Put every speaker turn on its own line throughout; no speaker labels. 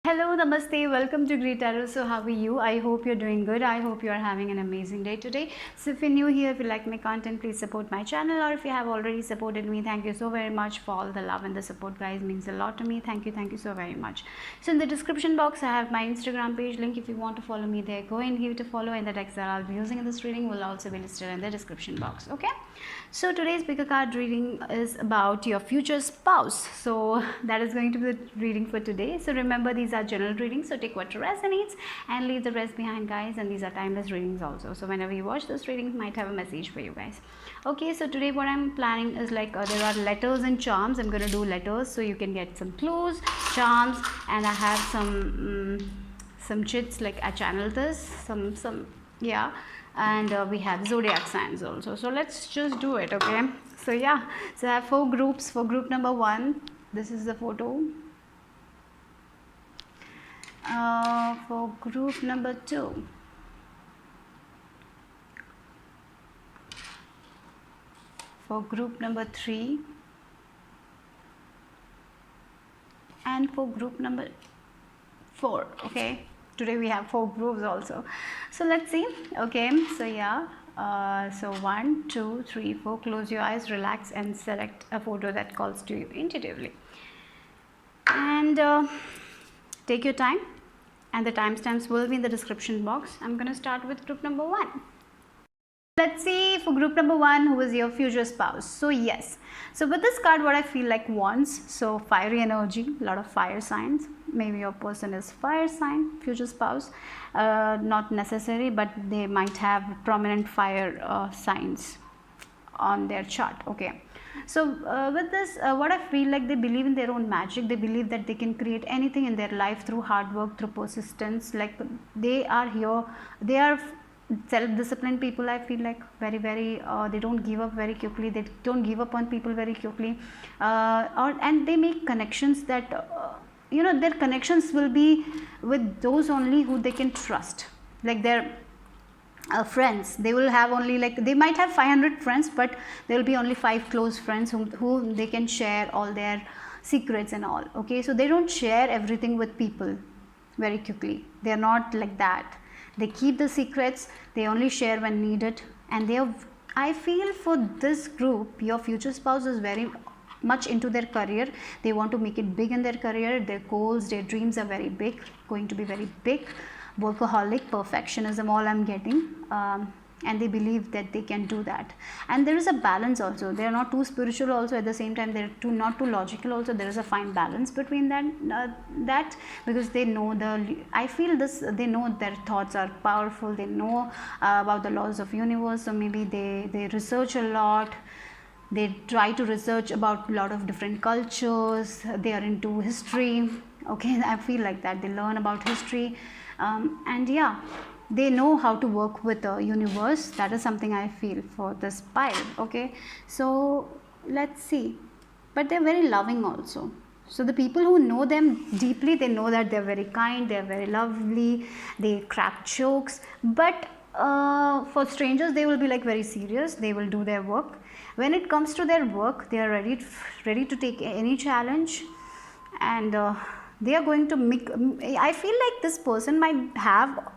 Hello, namaste, welcome to Great Tarot. So, how are you? I hope you're doing good. I hope you're having an amazing day today. So, if you're new here, if you like my content, please support my channel. Or if you have already supported me, thank you so very much for all the love and the support, guys. It means a lot to me. Thank you so very much. So, in the description box, I have my Instagram page link. If you want to follow me there, go and give it a follow. And the text that I'll be using in this reading will also be listed in the description box. Okay. So today's pick a card reading is about your future spouse. So that is going to be the reading for today. So remember, these are general readings, so take what resonates and leave the rest behind, guys. And these are timeless readings also, so whenever you watch this reading, might have a message for you guys. Okay, so today what I'm planning is like there are letters and charms. I'm going to do letters so you can get some clues, charms, and I have some chits, like I channel this some yeah. And we have zodiac signs also, so let's just do it. Okay, so yeah, so I have 4 groups. For group number 1, this is the photo. For group number 2, for group number 3, and for group number 4. Okay, today we have 4 groups also, so let's see. Okay, so yeah, so 1 2 3 4, close your eyes, relax, and select a photo that calls to you intuitively, and take your time, and the timestamps will be in the description box. I'm going to start with group number 1. Let's see for group number 1, who is your future spouse. So yes, so with this card, what I feel like wants, so fiery energy, a lot of fire signs. Maybe your person is fire sign, future spouse, not necessary, but they might have prominent fire signs on their chart. Okay, so with this, what I feel like, they believe in their own magic. They believe that they can create anything in their life through hard work, through persistence. Like they are here, they are self-disciplined people. I feel like very they don't give up very quickly, they don't give up on people very quickly, and they make connections that their connections will be with those only who they can trust, like their friends. They will have only, like, they might have 500 friends, but there will be only 5 close friends whom they can share all their secrets and all. Okay, so they don't share everything with people very quickly. They are not like that. They keep the secrets, they only share when needed. And they have, I feel, for this group, your future spouse is very much into their career. They want to make it big in their career. Their goals, their dreams are very big, going to be very big. Workaholic, perfectionism, all I'm getting. And they believe that they can do that. And there is a balance also. They are not too spiritual also, at the same time they're not too logical also. There is a fine balance between that, because they know I feel this, they know their thoughts are powerful. They know about the laws of universe. So maybe they research a lot. They try to research about a lot of different cultures. They are into history. Okay, I feel like that. They learn about history, and yeah, they know how to work with the universe. That is something I feel for this pile. Okay, so let's see. But they're very loving also. So the people who know them deeply, they know that they're very kind, they're very lovely, they crack jokes. But for strangers, they will be like very serious. They will do their work. When it comes to their work, they are ready to take any challenge, and they are going to make. I feel like this person might have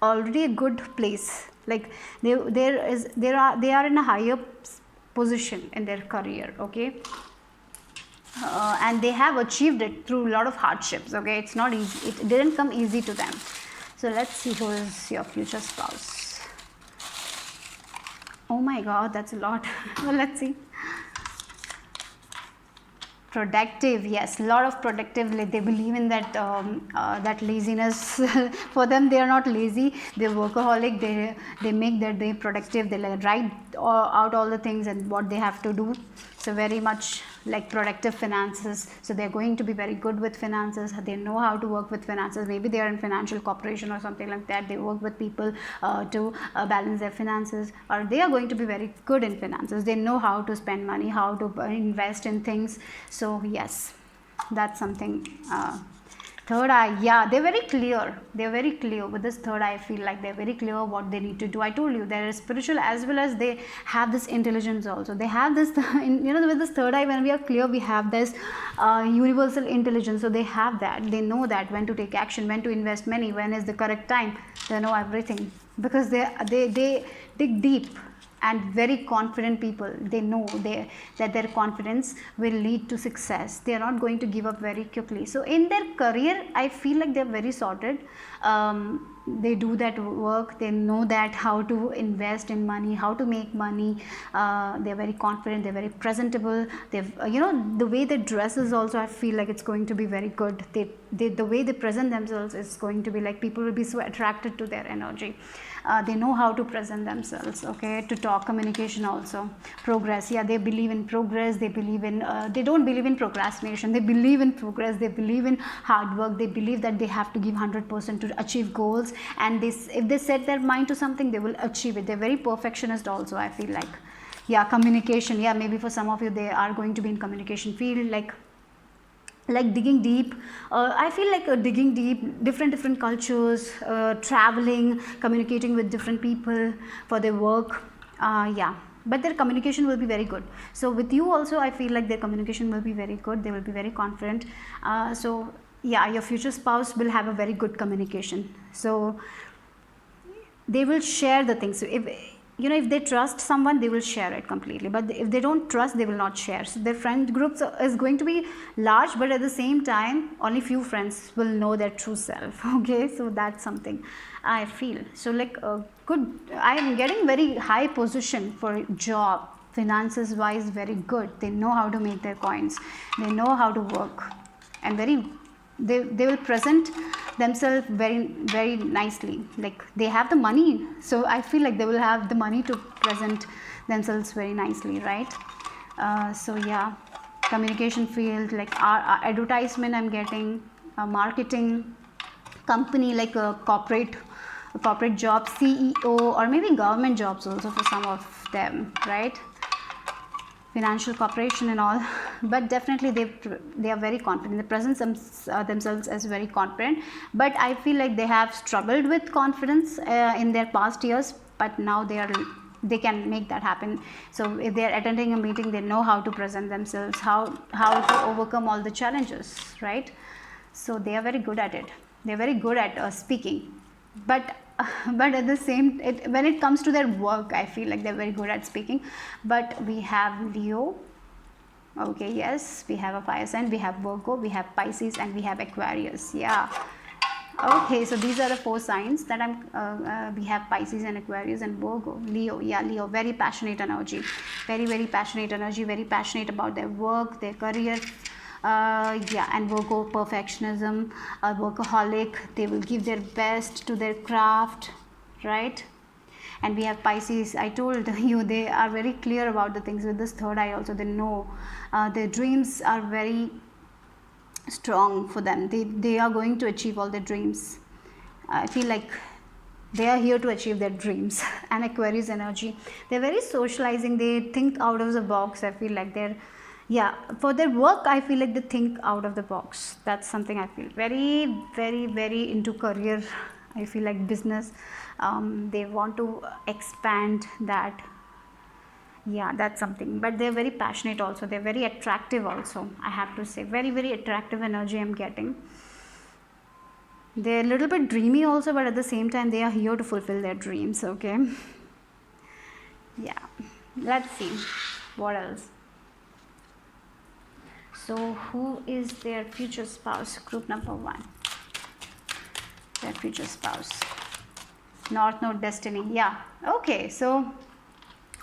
already a good place. Like they are in a higher position in their career. Okay. And they have achieved it through a lot of hardships. Okay, it's not easy, it didn't come easy to them. So let's see who is your future spouse. Oh my god, that's a lot. Well, let's see. Productive, yes, a lot of productive. They believe in that that laziness. For them, they are not lazy, they're workaholic. They make their day productive. They write out all the things and what they have to do. So very much like productive finances. So they're going to be very good with finances. They know how to work with finances. Maybe they are in financial corporation or something like that. They work with people to balance their finances, or they are going to be very good in finances. They know how to spend money, how to invest in things. So yes, that's something Third eye, yeah, they're very clear. They're very clear with this third eye. I feel like they're very clear what they need to do. I told you they're spiritual as well as they have this intelligence also. They have this, with this third eye, when we are clear, we have this universal intelligence. So they have that. They know that when to take action, when to invest money, when is the correct time. They know everything because they dig deep. And very confident people, they know that their confidence will lead to success. They are not going to give up very quickly. So in their career, I feel like they're very sorted. They do that work. They know that how to invest in money, how to make money. They're very confident. They're very presentable. They've the way they dress is also, I feel like it's going to be very good. The way they present themselves is going to be like people will be so attracted to their energy. They know how to present themselves, okay, to talk, communication also, progress, yeah, they believe in progress, they believe in, they don't believe in procrastination, they believe in progress, they believe in hard work, they believe that they have to give 100% to achieve goals, and if they set their mind to something, they will achieve it. They're very perfectionist also, I feel like. Yeah, communication, yeah, maybe for some of you, they are going to be in communication field, like digging deep. I feel like digging deep, different cultures, traveling, communicating with different people for their work. Yeah, but their communication will be very good. So with you also, I feel like their communication will be very good. They will be very confident. So yeah, your future spouse will have a very good communication. So they will share the things. So if they trust someone, they will share it completely, but if they don't trust, they will not share. So their friend groups is going to be large, but at the same time, only few friends will know their true self. Okay, so that's something I feel. So like good, I am getting very high position for job, finances wise, very good. They know how to make their coins, they know how to work, and they will present themselves very nicely. Like they have the money, so I feel like they will have the money to present themselves very nicely, right? So yeah, communication field, like our advertisement, I'm getting marketing, company, like a corporate job, CEO, or maybe government jobs also for some of them, right? Financial corporation and all, but definitely they are very confident. They present themselves as very confident, but I feel like they have struggled with confidence in their past years, but now they can make that happen. So if they are attending a meeting, they know how to present themselves, how to overcome all the challenges, right? So they are very good at it. They're very good at speaking, but at the same, when it comes to their work, I feel like they're very good at speaking. But we have Leo, okay, yes, we have a fire sign, we have Virgo, we have Pisces, and we have Aquarius. Yeah, okay, so these are the 4 signs that we have Pisces and Aquarius and Virgo. Leo, yeah, Leo, very passionate energy, very passionate energy, very passionate about their work, their career. Yeah, and Virgo, perfectionism, workaholic. They will give their best to their craft, right? And we have Pisces. I told you, they are very clear about the things. With this third eye also, they know their dreams are very strong for them. They are going to achieve all their dreams. I feel like they are here to achieve their dreams. And Aquarius energy, they're very socializing. They think out of the box. I feel like they're, yeah, for their work, I feel like they think out of the box. That's something I feel. Very into career. I feel like business. They want to expand that. Yeah, that's something. But they're very passionate also. They're very attractive also, I have to say. Very attractive energy I'm getting. They're a little bit dreamy also, but at the same time, they are here to fulfill their dreams, okay? Yeah, let's see. What else? So who is their future spouse? Group number 1. Their future spouse. North Node destiny. Yeah. Okay. So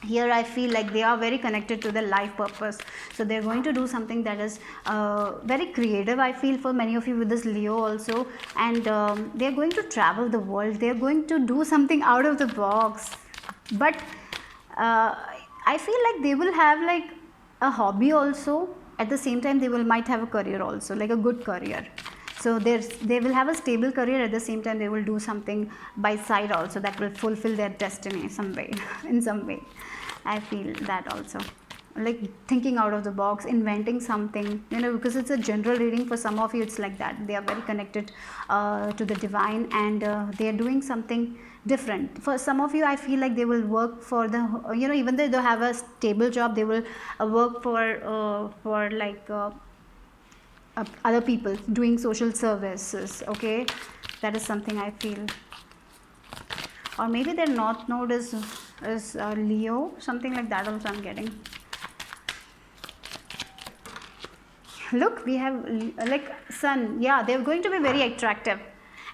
here I feel like they are very connected to their life purpose. So they're going to do something that is very creative, I feel, for many of you with this Leo also. And they're going to travel the world. They're going to do something out of the box. But I feel like they will have like a hobby also. At the same time, they might have a career also, like a good career. So they will have a stable career. At the same time, they will do something by side also that will fulfill their destiny some way, in some way. I feel that also. like thinking out of the box, inventing something, because it's a general reading. For some of you it's like that, they are very connected to the divine, and they are doing something different. For some of you, I feel like they will work for the, even though they have a stable job, they will work for like other people, doing social services. Okay, that is something I feel. Or maybe their north node is Leo, something like that also I'm getting. Look, we have like sun. Yeah, they're going to be very attractive,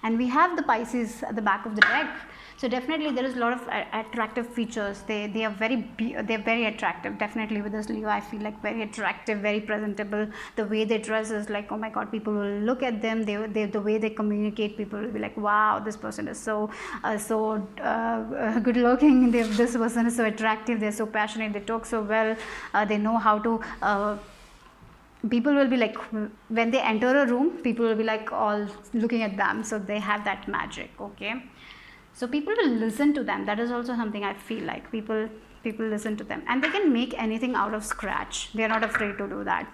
and we have the Pisces at the back of the deck. So definitely there is a lot of attractive features. They are very attractive. Definitely with this Leo, I feel like very attractive, very presentable. The way they dress is like, oh my god, people will look at them. The way they communicate, people will be like, wow, this person is so good looking. This person is so attractive. They're so passionate. They talk so well. They know how to. People will be like, when they enter a room, people will be like all looking at them. So they have that magic. Okay. So people will listen to them. That is also something I feel like. People listen to them, and they can make anything out of scratch. They are not afraid to do that.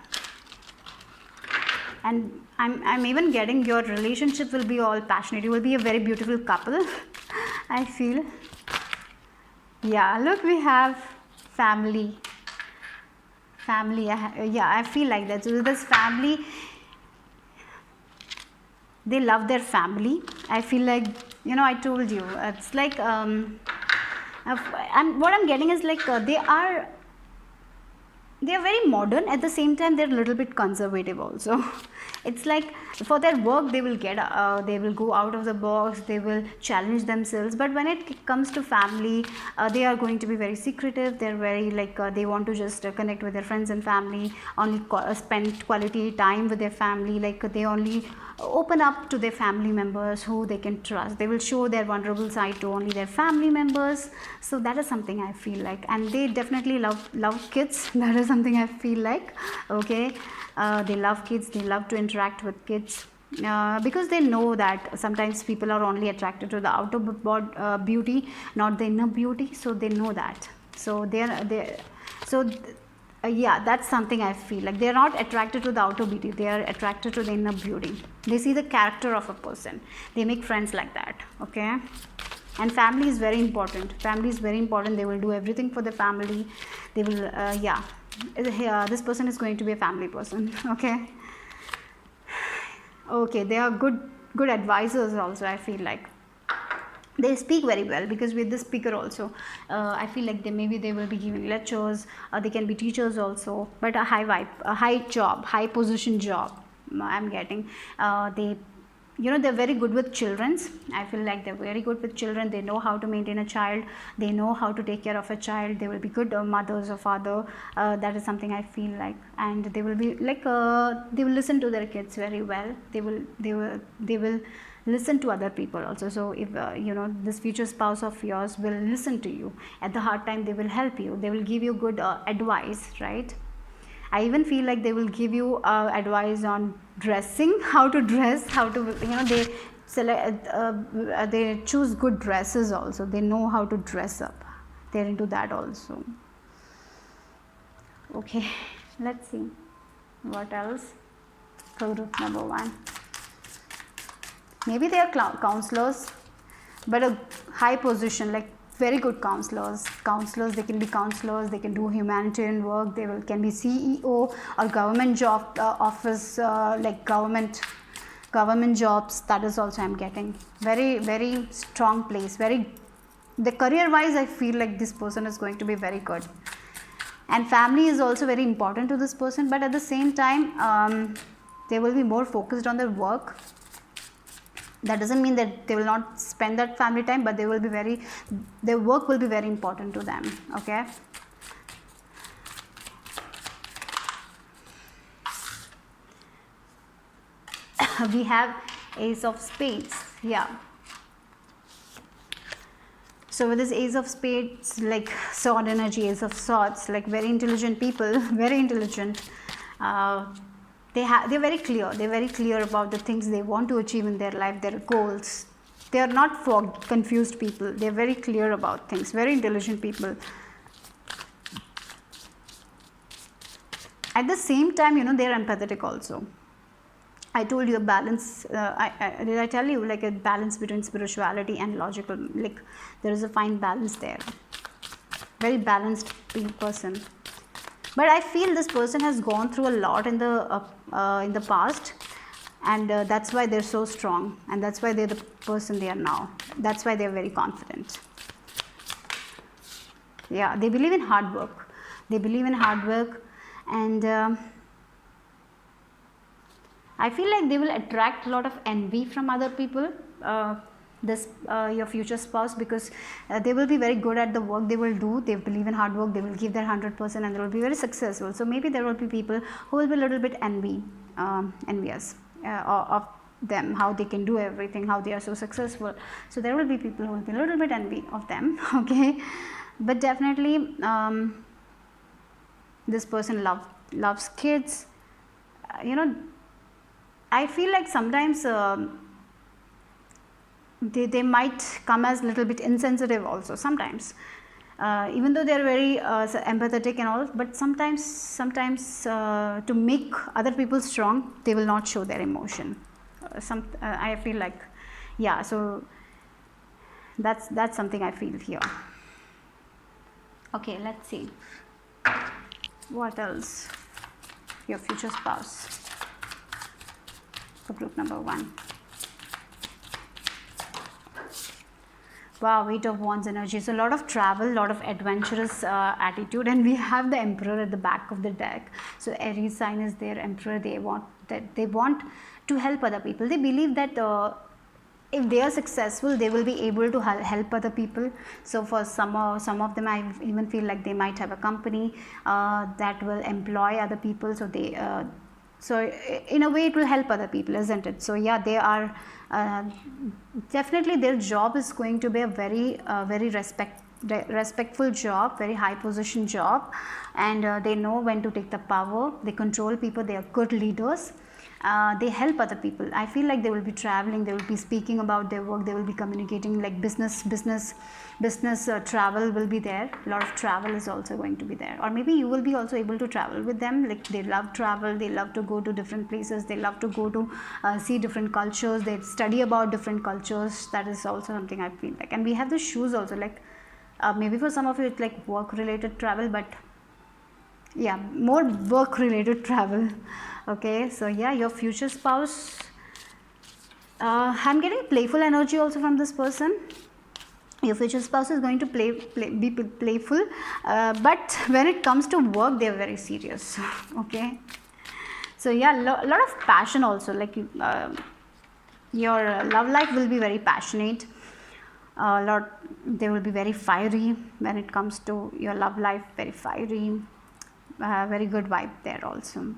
And I'm even getting your relationship will be all passionate. You will be a very beautiful couple. I feel. Yeah, look, we have family. I feel like that. So this family, they love their family. I feel like, I told you, it's like what I'm getting is like they are very modern, at the same time they're a little bit conservative also. It's like for their work they will go out of the box, they will challenge themselves, but when it comes to family, they are going to be very secretive. They're very like they want to just connect with their friends and family, only spend quality time with their family. Like they only open up to their family members who they can trust. They will show their vulnerable side to only their family members. So that is something I feel like. And they definitely love kids. That is something I feel like. Okay, they love kids. They love to interact with kids. Because they know that sometimes people are only attracted to the outer beauty, not the inner beauty. So they know that. So yeah, that's something I feel like. They're not attracted to the outer beauty, they are attracted to the inner beauty. They see the character of a person, they make friends like that. Okay, and family is very important. They will do everything for the family. They will yeah, this person is going to be a family person. Okay, they are good advisors also. I feel like they speak very well, because with the speaker also, I feel like they will be giving lectures. They can be teachers also, but a high job, high position job. I'm getting. They're very good with children. I feel like they're very good with children. They know how to maintain a child. They know how to take care of a child. They will be good mothers or father. That is something I feel like. And they will be like they will listen to their kids very well. They will listen to other people also. So if this future spouse of yours will listen to you at the hard time, they will help you. They will give you good advice, right? I even feel like they will give you advice on dressing, how to dress, how to, they select, they choose good dresses also. They know how to dress up. They're into that also. Okay, let's see what else for group number 1. Maybe they are counselors, but a high position, like very good counselors. They can be counselors. They can do humanitarian work. They can be CEO or government job office, like government jobs. That is also I'm getting very strong place. The career wise, I feel like this person is going to be very good. And family is also very important to this person, but at the same time, they will be more focused on their work. That doesn't mean that they will not spend that family time, but their work will be very important to them. Okay. We have Ace of Spades. Yeah. So with this Ace of Spades, like sword energy, Ace of Swords, like very intelligent people, very intelligent. They're very clear. They're very clear about the things they want to achieve in their life, their goals. They are not confused people. They're very clear about things. Very intelligent people. At the same time, you know, they are empathetic also. I told you a balance. Did I tell you, like, a balance between spirituality and logical? Like, there is a fine balance there. Very balanced person. But I feel this person has gone through a lot in the past, and that's why they're so strong, and that's why they're the person they are now. That's why they're very confident. Yeah, they believe in hard work. They believe in hard work, and I feel like they will attract a lot of envy from other people. Your future spouse, because they will be very good at the work they will do. They believe in hard work. They will give their 100%, and they will be very successful. So maybe there will be people who will be a little bit envious of them, how they can do everything, how they are so successful. So there will be people who will be a little bit envy of them. Okay, but definitely this person loves kids. You know, I feel like sometimes they might come as a little bit insensitive also sometimes, even though they are very empathetic and all, but sometimes to make other people strong, they will not show their emotion. I feel like, yeah, so that's something I feel here. Okay, let's see what else your future spouse for group number 1. Wow, 8 of Wands energy. So a lot of travel, a lot of adventurous attitude, and we have the Emperor at the back of the deck. So Aries sign is their Emperor. They want to help other people. They believe that if they are successful, they will be able to help other people. So for some of them, I even feel like they might have a company that will employ other people. So they so in a way it will help other people, isn't it? So yeah, they are definitely, their job is going to be a very respectful job, very high position job, and they know when to take the power. They control people. They are good leaders. They help other people. I feel like they will be traveling, they will be speaking about their work, they will be communicating, like business travel will be there. A lot of travel is also going to be there, or maybe you will be also able to travel with them. Like, they love travel, they love to go to different places, they love to go to see different cultures, they study about different cultures. That is also something I feel like. And we have the shoes also, like maybe for some of you it's like work related travel, but yeah, more work related travel. Okay, so yeah, your future spouse, I'm getting playful energy also from this person. Your future spouse is going to be playful, but when it comes to work, they are very serious. Okay, so yeah, lot of passion also, like your love life will be very passionate. They will be very fiery when it comes to your love life, very fiery. Very good vibe there also.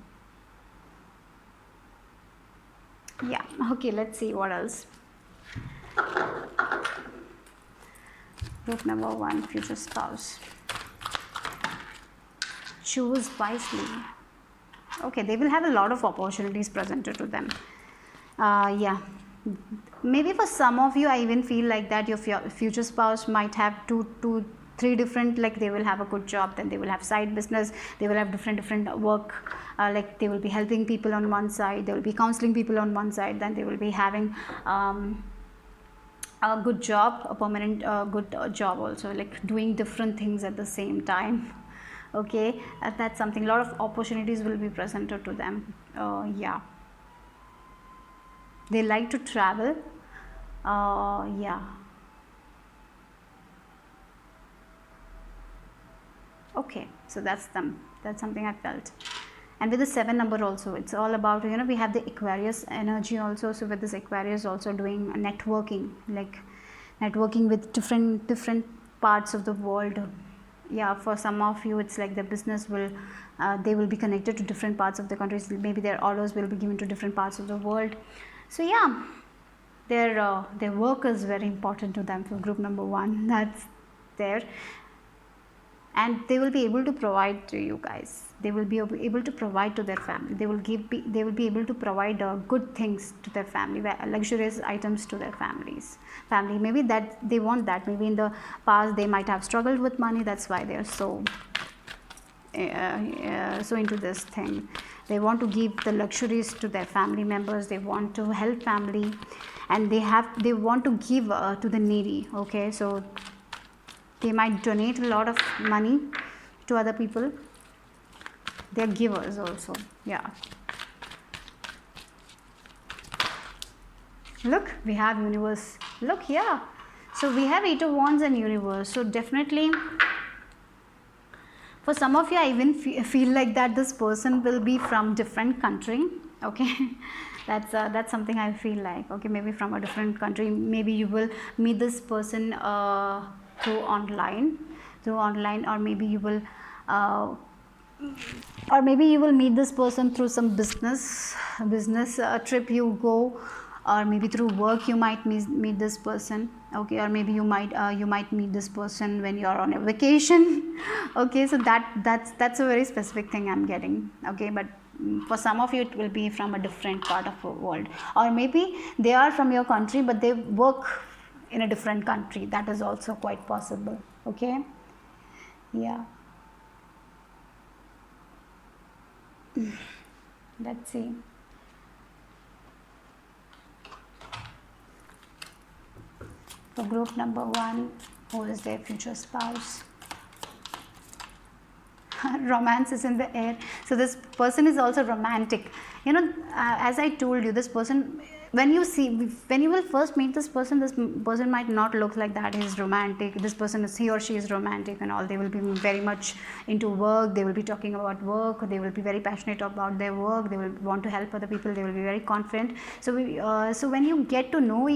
Yeah, okay, let's see what else. Group number 1, future spouse. Choose wisely. Okay, they will have a lot of opportunities presented to them. Yeah, maybe for some of you, I even feel like that your future spouse might have 3 different, like they will have a good job, then they will have side business, they will have different work, like they will be helping people on one side, they will be counseling people on one side, then they will be having a good job, a permanent good job also, like doing different things at the same time. Okay, that's something, a lot of opportunities will be presented to them. Yeah, they like to travel. Yeah. Okay, so that's something I felt. And with the 7 number also, it's all about, you know, we have the Aquarius energy also. So with this Aquarius also doing networking, like networking with different parts of the world. Yeah, for some of you, it's like the business will they will be connected to different parts of the countries. Maybe their orders will be given to different parts of the world. So yeah, their work is very important to them for group number 1. That's there. And they will be able to provide to you guys. They will be able to provide to their family. They will be able to provide good things to their family, luxurious items to their family. Maybe that they want that. Maybe in the past they might have struggled with money. That's why they are so so into this thing. They want to give the luxuries to their family members, they want to help family, and they want to give to the needy. Okay, so they might donate a lot of money to other people. They're givers also. Yeah, look, we have universe. Look, yeah, so we have 8 of wands and universe. So definitely for some of you, I even feel like that this person will be from different country. Okay, that's something I feel like. Okay, maybe from a different country. Maybe you will meet this person through online, or maybe you will meet this person through some business trip you go, or maybe through work you might meet this person. Okay, or maybe you might meet this person when you are on a vacation. Okay, so that's a very specific thing I'm getting. Okay, but for some of you it will be from a different part of the world, or maybe they are from your country but they work in a different country. That is also quite possible. Okay, yeah. Let's see. For group number 1, who is their future spouse? Romance is in the air. So this person is also romantic. You know, as I told you, this person, when you will first meet this person might not look like that he's romantic. This person is, he or she is romantic and all. They will be very much into work. They will be talking about work. They will be very passionate about their work. They will want to help other people. They will be very confident. So so when you get to know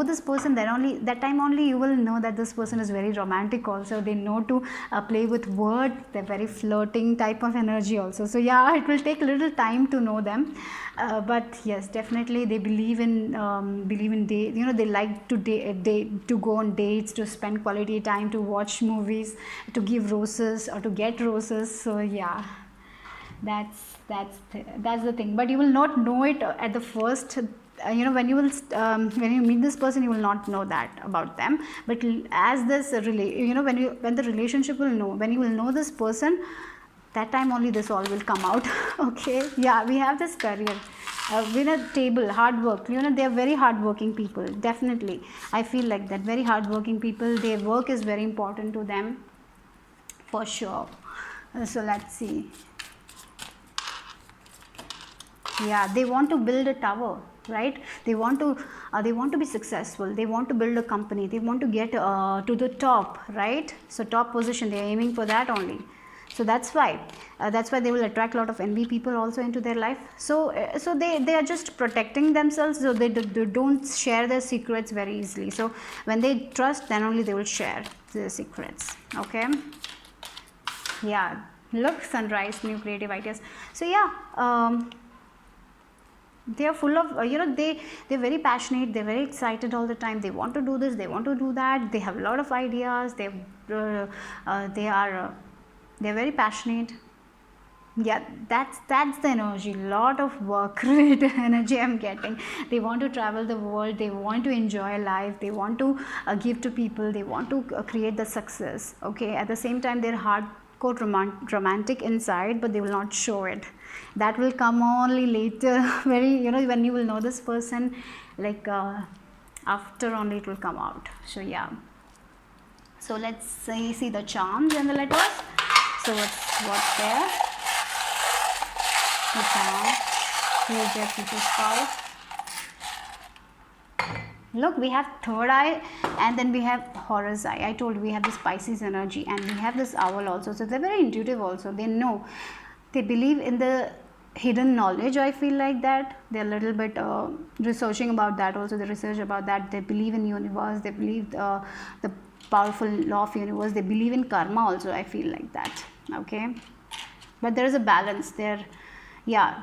this person, then that time only you will know that this person is very romantic also. They know to play with words. They're very flirting type of energy also. So yeah, it will take a little time to know them. But yes, definitely they believe in date. You know, they like to to go on dates, to spend quality time, to watch movies, to give roses or to get roses. So yeah, that's the thing. But you will not know it at the first. You know, when you meet this person, you will not know that about them. But as this when the relationship will know, when you will know this person, that time only this all will come out. Okay, yeah, we have this career winner table, hard work. You know, they are very hard working people. Definitely, I feel like that. Very hard working people. Their work is very important to them, for sure. So let's see. Yeah, they want to build a tower, right? They want to be successful. They want to build a company. They want to get to the top, right? So top position, they are aiming for that only. So that's why they will attract a lot of envy people also into their life. So they are just protecting themselves, so they don't share their secrets very easily. So when they trust, then only they will share their secrets. Okay, yeah, look, sunrise, new creative ideas. So yeah, they are full of they're very passionate. They're very excited all the time. They want to do this, they want to do that. They have a lot of ideas. They're very passionate. Yeah, that's the energy. Lot of work related energy I'm getting. They want to travel the world. They want to enjoy life. They want to give to people. They want to create the success. Okay, at the same time they're hardcore romantic inside, but they will not show it. That will come only later. Very, when you will know this person, like after only it will come out. So yeah, so let's see the charms and the letters. So what's there? The charm. Who is their future spouse? Look, we have third eye, and then we have Horus eye. I told you we have this Pisces energy, and we have this owl also. So they're very intuitive also. They know. They believe in the hidden knowledge. I feel like that. They're a little bit researching about that also. They research about that. They believe in universe. They believe the powerful law of universe. They believe in karma also. I feel like that. Okay, but there is a balance there. Yeah,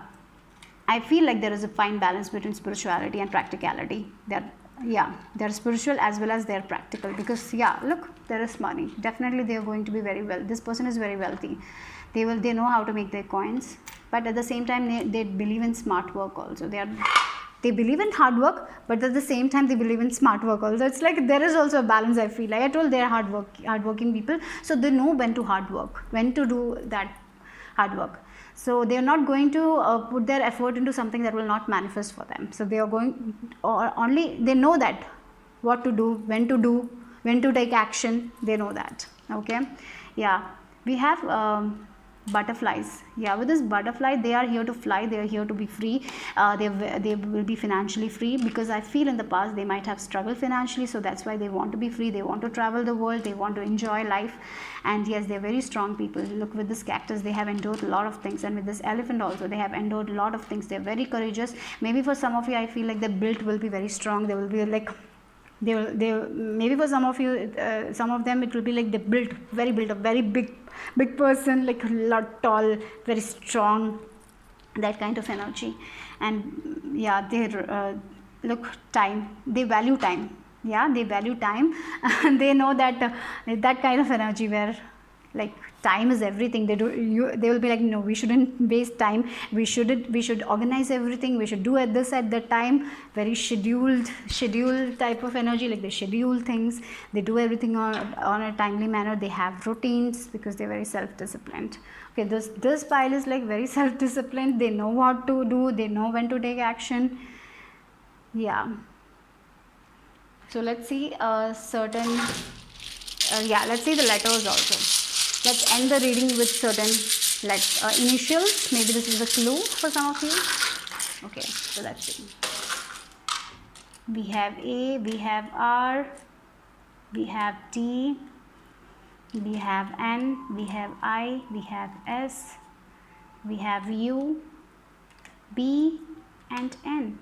I feel like there is a fine balance between spirituality and practicality. They're spiritual as well as they're practical, because yeah, look, there is money. Definitely they are going to be very well. This person is very wealthy. They know how to make their coins, but at the same time they believe in smart work also. They believe in hard work, but at the same time they believe in smart work also. It's like there is also a balance. I feel like I told they're hardworking people, so they know when to hard work, when to do that hard work. So they are not going to put their effort into something that will not manifest for them. So they are going, or only they know that what to do, when to take action, they know that. Okay, yeah, we have butterflies. Yeah, with this butterfly, they are here to fly, they are here to be free. They will be financially free, because I feel in the past they might have struggled financially, so that's why they want to be free, they want to travel the world, they want to enjoy life. And yes, they're very strong people. Look, with this cactus they have endured a lot of things, and with this elephant also they have endured a lot of things. They're very courageous. Maybe for some of you, I feel like the build will be very strong. They will be like, they maybe for some of you, some of them it will be like they built a very big person, like a lot tall, very strong, that kind of energy. And yeah, they look, time, they value time. Yeah, they value time. And they know that that kind of energy where like time is everything. They will be like, no, we shouldn't waste time, we should organize everything, we should do this at that time. Very scheduled type of energy, like they schedule things, they do everything on a timely manner, they have routines, because they're very self-disciplined. Okay, this pile is like very self-disciplined, they know what to do, they know when to take action. Yeah, so let's see certain yeah, let's see the letters also. Let's end the reading with certain initials. Maybe this is a clue for some of you. Okay, so let's see. We have A, we have R, we have T, we have N, we have I, we have S, we have U, B, and N.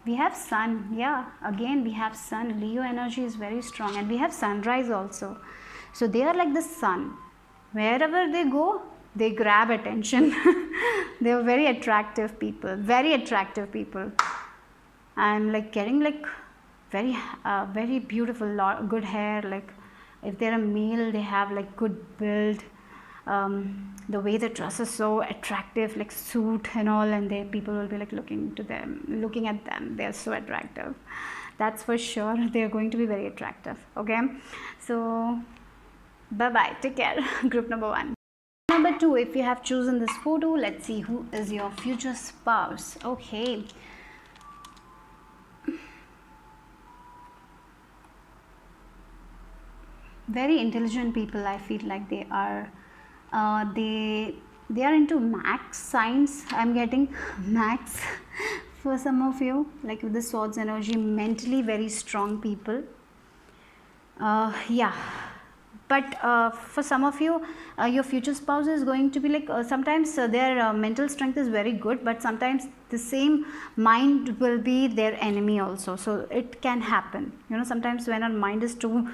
We have sun. Yeah, again we have sun. Leo energy is very strong, and we have sunrise also. So they are like the sun. Wherever they go, they grab attention. They are very attractive people. Very attractive people. I'm like getting like very beautiful, good hair. Like if they're a male, they have like good build. The way they dress is so attractive, like suit and all, and people will be like looking at them. They're so attractive. That's for sure. They're going to be very attractive. Okay, so bye bye, take care. Group number 1. Number 2, if you have chosen this photo, let's see who is your future spouse. Okay, very intelligent people. I feel like they are they are into max science. I'm getting max for some of you, like with the swords energy, mentally very strong people. Yeah, but for some of you, your future spouse is going to be like sometimes their mental strength is very good, but sometimes the same mind will be their enemy also. So it can happen, you know, sometimes when our mind is too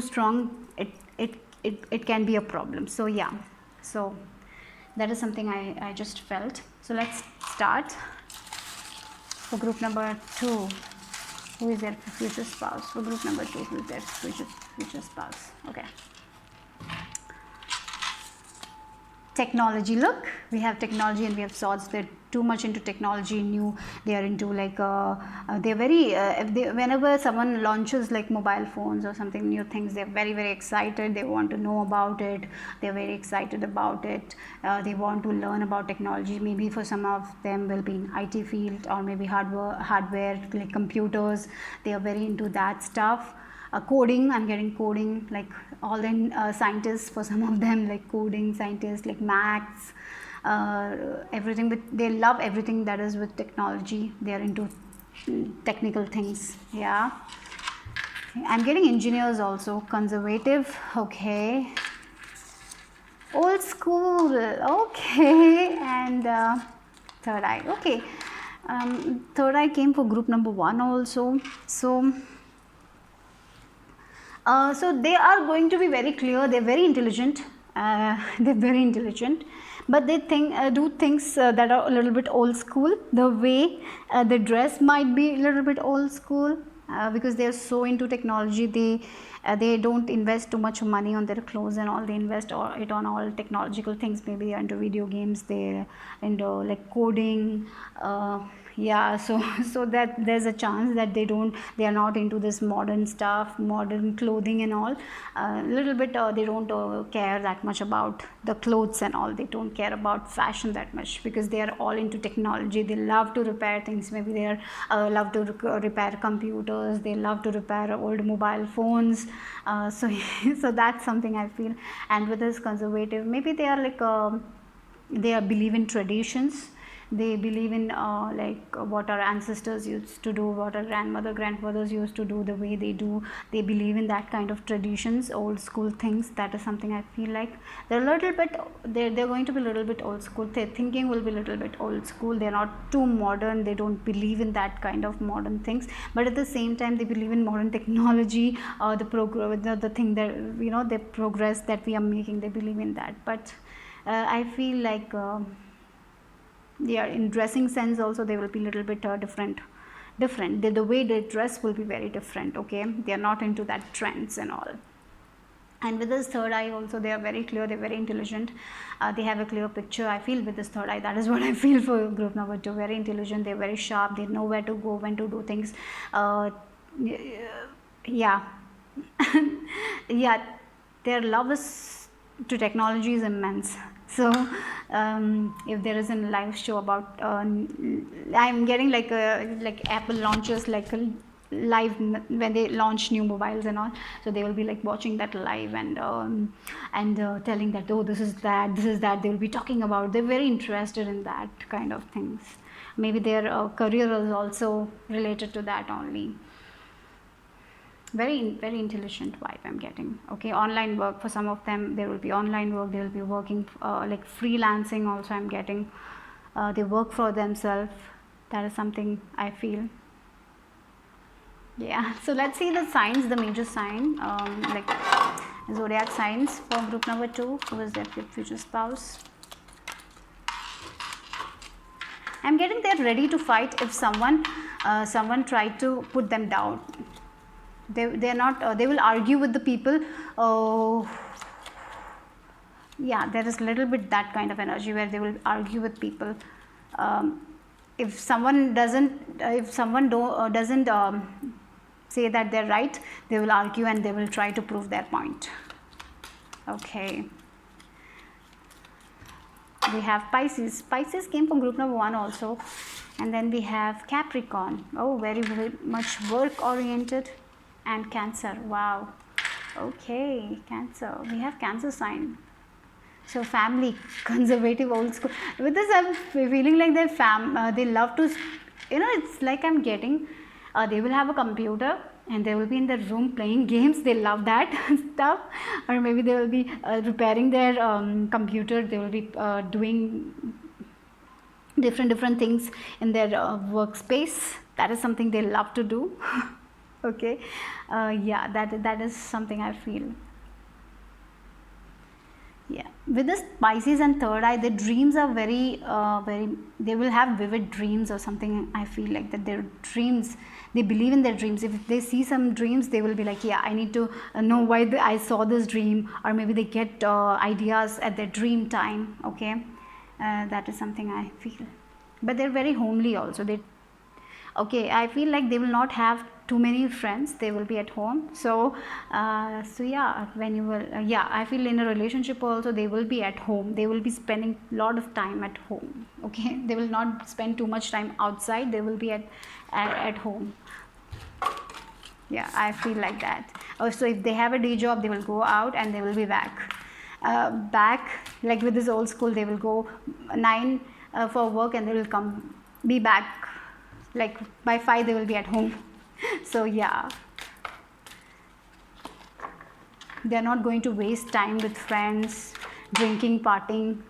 strong, it can be a problem. So yeah, so that is something I just felt. So let's start. For group number 2, who is their future spouse? For group number 2, who is their future spouse? Okay. Technology. Look, we have technology and we have swords. They're too much into technology, new. They are into like they're very whenever someone launches like mobile phones or something, new things, they're very excited. They want to know about it. They're very excited about it. They want to learn about technology. Maybe for some of them will be in IT field, or maybe hardware like computers. They are very into that stuff. Coding, I'm getting coding, like all the scientists, for some of them, like coding scientists, like maths, everything. But they love everything that is with technology. They are into technical things. Yeah, I'm getting engineers also. Conservative. Okay, old school. Okay, and third eye. Okay, third eye came for group number 1 also. So they are going to be very clear. They're very intelligent. They're very intelligent, but they do things that are a little bit old school. The way the dress might be a little bit old school, because they are so into technology. They don't invest too much money on their clothes and all. They invest it on all technological things. Maybe they are into video games. They're into like coding. yeah, so so that there's a chance that they are not into this modern stuff, modern clothing and all. A little bit they don't care that much about the clothes and all. They don't care about fashion that much because they are all into technology. They love to repair things. Maybe they are love to repair computers. They love to repair old mobile phones. So so that's something I feel. And with this conservative, maybe they are like they are believe in traditions. They believe in like what our ancestors used to do, what our grandfathers used to do, the way they do. They believe in that kind of traditions, old school things. That is something I feel like they're a little bit, they're going to be a little bit old school. Their thinking will be a little bit old school. They're not too modern. They don't believe in that kind of modern things, but at the same time they believe in modern technology, the thing that, you know, the progress that we are making. They believe in that. But I feel like yeah, in dressing sense also they will be a little bit different. The way they dress will be very different. Okay, they are not into that trends and all. And with this third eye also, they are very clear, they're very intelligent. They have a clear picture. I feel with this third eye, that is what I feel for group number 2. Very intelligent, they're very sharp, they know where to go, when to do things. Yeah. Yeah, their love is to technology is immense. So if there is a live show about I'm getting like Apple launches like a live when they launch new mobiles and all, so they will be like watching that live and telling that, oh, this is that they will be talking about. They're very interested in that kind of things. Maybe their career is also related to that only. Very intelligent vibe I'm getting. Okay, online work for some of them, there will be online work, they will be working like freelancing also I'm getting. They work for themselves. That is something I feel. Yeah, so let's see the signs, the major sign, like zodiac signs for group number 2, who is their future spouse. I'm getting they're ready to fight if someone tried to put them down. They're not they will argue with the people. Yeah, there is a little bit that kind of energy where they will argue with people. If someone doesn't say that they're right, they will argue and they will try to prove their point. Okay, we have Pisces. Pisces came from group number 1 also. And then we have Capricorn. Oh, very much work oriented. And Cancer. Wow. Okay, Cancer. We have Cancer sign. So family, conservative, old school. With this, I'm feeling like they love to, you know, it's like I'm getting, they will have a computer and they will be in their room playing games. They love that stuff. Or maybe they will be repairing their computer. They will be doing different things in their workspace. That is something they love to do. Okay, yeah, that is something I feel. Yeah, with this Pisces and third eye, their dreams are very they will have vivid dreams or something. I feel like that their dreams, they believe in their dreams. If they see some dreams, they will be like, yeah, I need to know why I saw this dream. Or maybe they get ideas at their dream time. Okay, that is something I feel. But they're very homely also. Okay, I feel like they will not have too many friends. They will be at home. So so yeah, when you will yeah, I feel in a relationship also they will be at home. They will be spending a lot of time at home. Okay, they will not spend too much time outside. They will be at home. Yeah, I feel like that. Also, if they have a day job, they will go out and they will be back like with this old school. They will go 9 for work and they will be back like by 5. They will be at home. So yeah, they are not going to waste time with friends, drinking, partying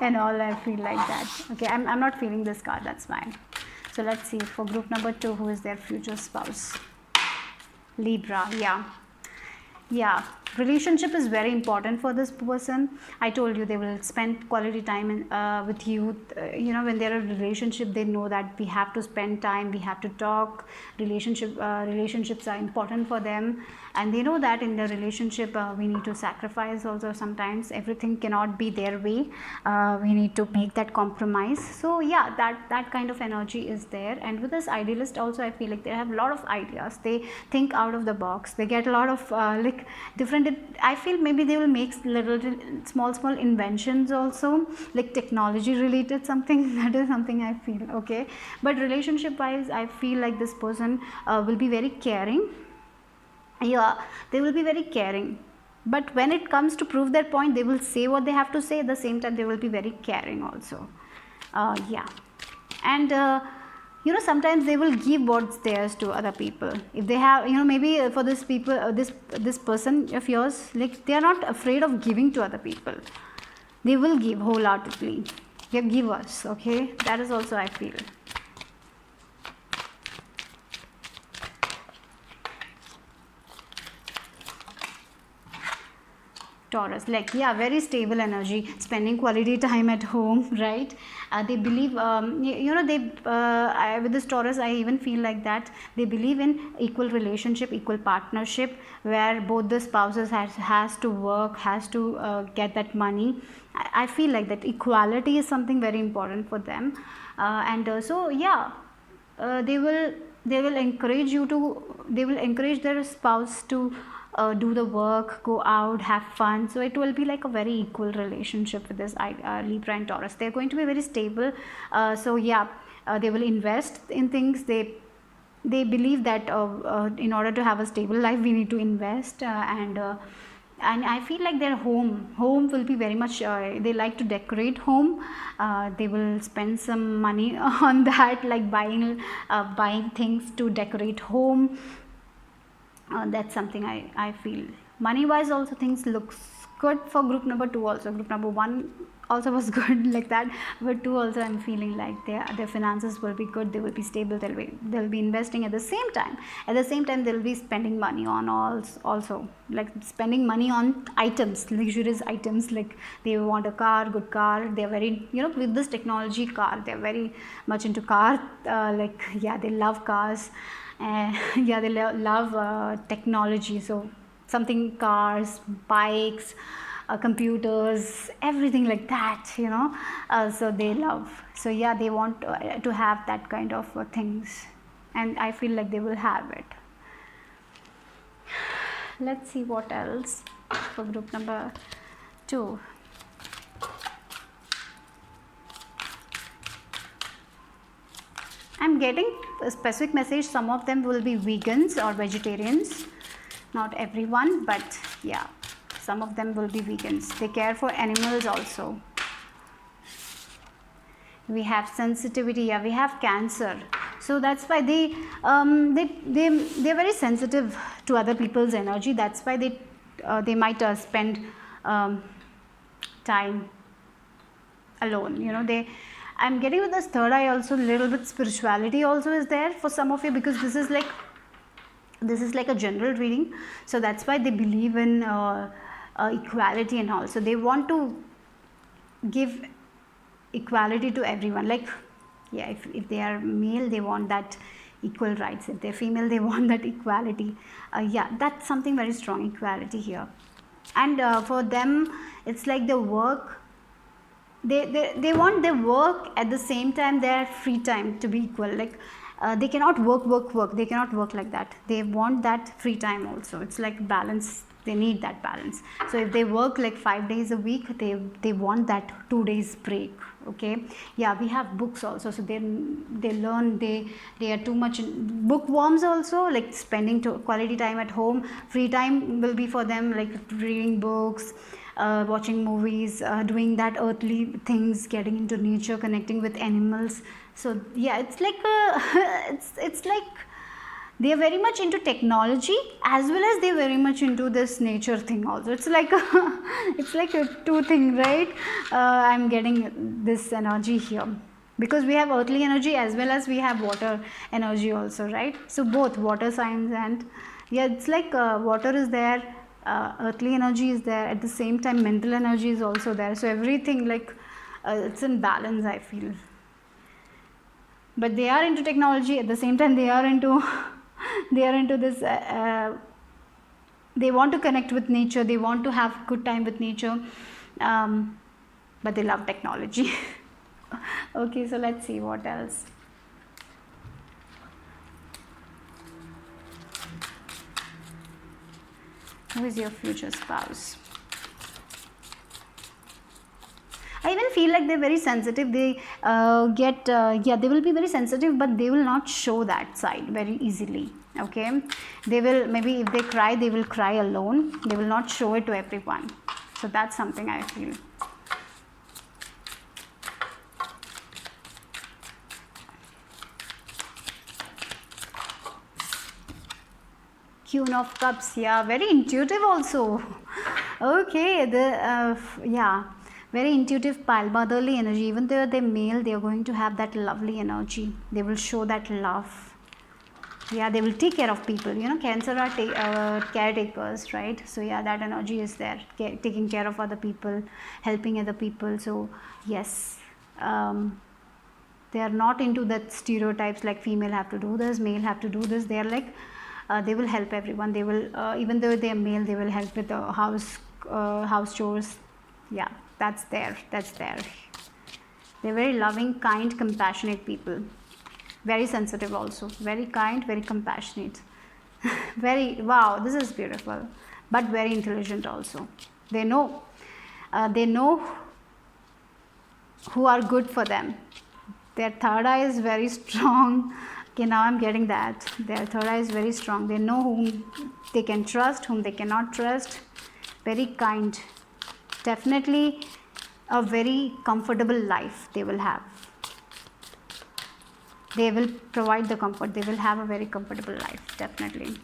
and all. I feel like that. Okay, I'm not feeling this card, that's fine. So let's see for group number 2, who is their future spouse. Libra. Yeah, relationship is very important for this person. I told you they will spend quality time with you. When they're in a relationship, they know that we have to spend time, we have to talk. Relationships are important for them, and they know that in the relationship we need to sacrifice also. Sometimes everything cannot be their way. We need to make that compromise. So yeah, that kind of energy is there. And with this idealist also, I feel like they have a lot of ideas. They think out of the box. They get a lot of like different. I feel maybe they will make little small inventions also, like technology related something. That is something I feel. Okay, but relationship wise, I feel like this person will be very caring. Yeah, they will be very caring, but when it comes to prove their point, they will say what they have to say. At the same time, they will be very caring also. Yeah, and sometimes they will give what's theirs to other people. If they have, maybe for this people, this person of yours, like they are not afraid of giving to other people. They will give wholeheartedly. They give us. Okay, that is also I feel. Taurus, like, yeah, very stable energy, spending quality time at home, right? They believe, with this Taurus, I even feel like that they believe in equal relationship, equal partnership, where both the spouses has to work, has to get that money. I feel like that equality is something very important for them, so yeah, they will encourage you to, they will encourage their spouse to do the work, go out, have fun. So it will be like a very equal relationship with this Libra and Taurus. They're going to be very stable. So yeah, they will invest in things. They believe that in order to have a stable life, we need to invest, and I feel like their home will be very much, they like to decorate home. They will spend some money on that, like buying things to decorate home. That's something I feel. Money wise also, things looks good for group number 2 also. Group number 1 also was good like that, but 2 also I'm feeling like their finances will be good. They will be stable. They'll be investing at the same time. At the same time, they'll be spending money on also, like spending money on items, luxurious items. Like they want a car, good car. They're very, with this technology car, they're very much into car. Like, yeah, they love cars. Yeah, they love technology. So something, cars, bikes, computers, everything like that, so they love. So yeah, they want to have that kind of things, and I feel like they will have it. Let's see what else for group number 2. I'm getting a specific message. Some of them will be vegans or vegetarians. Not everyone, but yeah, some of them will be vegans. They care for animals also. We have sensitivity. Yeah, we have Cancer. So that's why they're very sensitive to other people's energy. That's why they might spend time alone. I'm getting with this third eye also, a little bit spirituality also is there for some of you, because this is like a general reading. So that's why they believe in equality and all. So they want to give equality to everyone. Like, yeah, if they are male, they want that equal rights. If they're female, they want that equality. Yeah, that's something very strong, equality here. And for them, it's like the work. They want their work at the same time their free time to be equal. Like they cannot work. They cannot work like that. They want that free time also. It's like balance. They need that balance. So if they work like 5 days a week, they want that 2 days break. Okay, yeah, we have books also. So they learn. They are too much bookworms also. Like spending quality time at home. Free time will be for them like reading books, watching movies, doing that earthly things, getting into nature, connecting with animals. So yeah, it's like it's like they are very much into technology, as well as they are very much into this nature thing also. It's like it's like a two thing, right? I'm getting this energy here, because we have earthly energy as well as we have water energy also, right? So both water signs, and yeah, it's like water is there, earthly energy is there, at the same time mental energy is also there, so everything like it's in balance, I feel. But they are into technology, at the same time they are into they are into this they want to connect with nature, they want to have good time with nature, but they love technology. Okay, so let's see what else. Who is your future spouse? I even feel like they're very sensitive. They they will be very sensitive, but they will not show that side very easily. Okay, they will, maybe if they cry, they will cry alone. They will not show it to everyone. So that's something I feel. Queen of Cups, yeah, very intuitive also. Okay, yeah, very intuitive pile, motherly energy. Even though they're male, they are going to have that lovely energy. They will show that love. Yeah, they will take care of people. You know, Cancer are caretakers, right? So yeah, that energy is there, taking care of other people, helping other people. So yes, they are not into that stereotypes like female have to do this, male have to do this. They are like they will help everyone. They will even though they are male, they will help with the house chores. Yeah, that's there. They're very loving, kind, compassionate people. Very sensitive also, very kind, very compassionate. Very, wow, this is beautiful, but very intelligent also. They know who are good for them. Their third eye is very strong. Okay, now I'm getting that. Their third eye is very strong. They know whom they can trust, whom they cannot trust. Very kind. Definitely a very comfortable life they will have. They will provide the comfort. They will have a very comfortable life, definitely.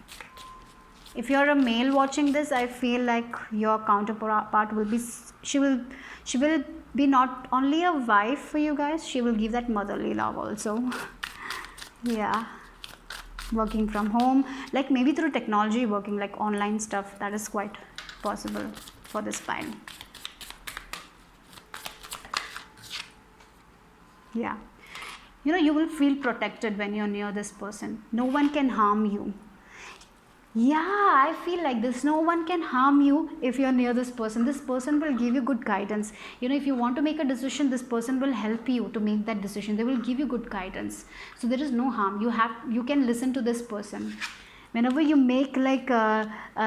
If you're a male watching this, I feel like your counterpart will be, she will be not only a wife for you guys, she will give that motherly love also. Yeah, working from home, like maybe through technology, working like online stuff, that is quite possible for this pile. Yeah, you know, you will feel protected when you're near this person. No one can harm you. Yeah, I feel like this. No one can harm you if you're near this person. This person will give you good guidance. You know, if you want to make a decision, this person will help you to make that decision. They will give you good guidance. So there is no harm. You can listen to this person. Whenever you make like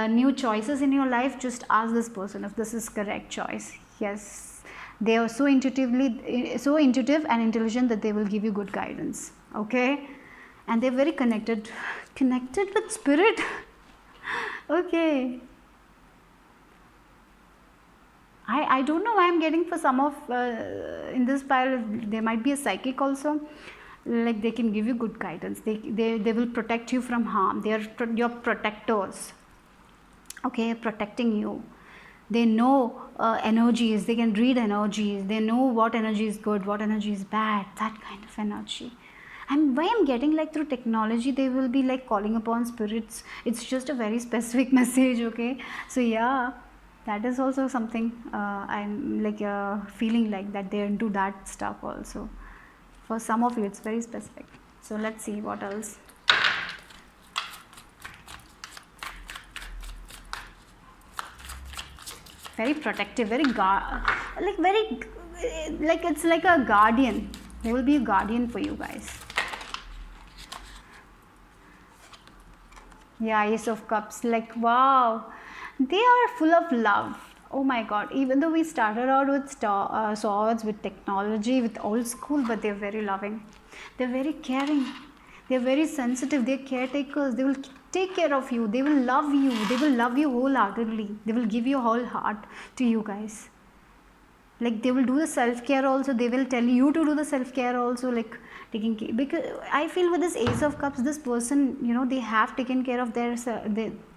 new choices in your life, just ask this person if this is correct choice. Yes, they are so intuitive and intelligent that they will give you good guidance. Okay, and they're very connected with spirit. Okay, I don't know why I'm getting for some of in this pile. There might be a psychic also, like they can give you good guidance. They will protect you from harm. They are your protectors. Okay, protecting you. They know energies. They can read energies. They know what energy is good, what energy is bad. That kind of energy. And why I'm getting like through technology, they will be like calling upon spirits. It's just a very specific message. Okay, so yeah, that is also something I'm like feeling like that they're into that stuff also. For some of you, it's very specific. So let's see what else. Very protective, very like it's like a guardian. They will be a guardian for you guys. Yeah, Ace of Cups, like wow, they are full of love. Oh my god, even though we started out with swords, with technology, with old school, but they're very loving. They're very caring. They're very sensitive. They're caretakers. They will take care of you. They will love you. They will love you wholeheartedly. They will give your whole heart to you guys. Like they will do the self-care also. They will tell you to do the self-care also, like taking care. Because I feel with this Ace of Cups, this person, you know, they have taken care of their,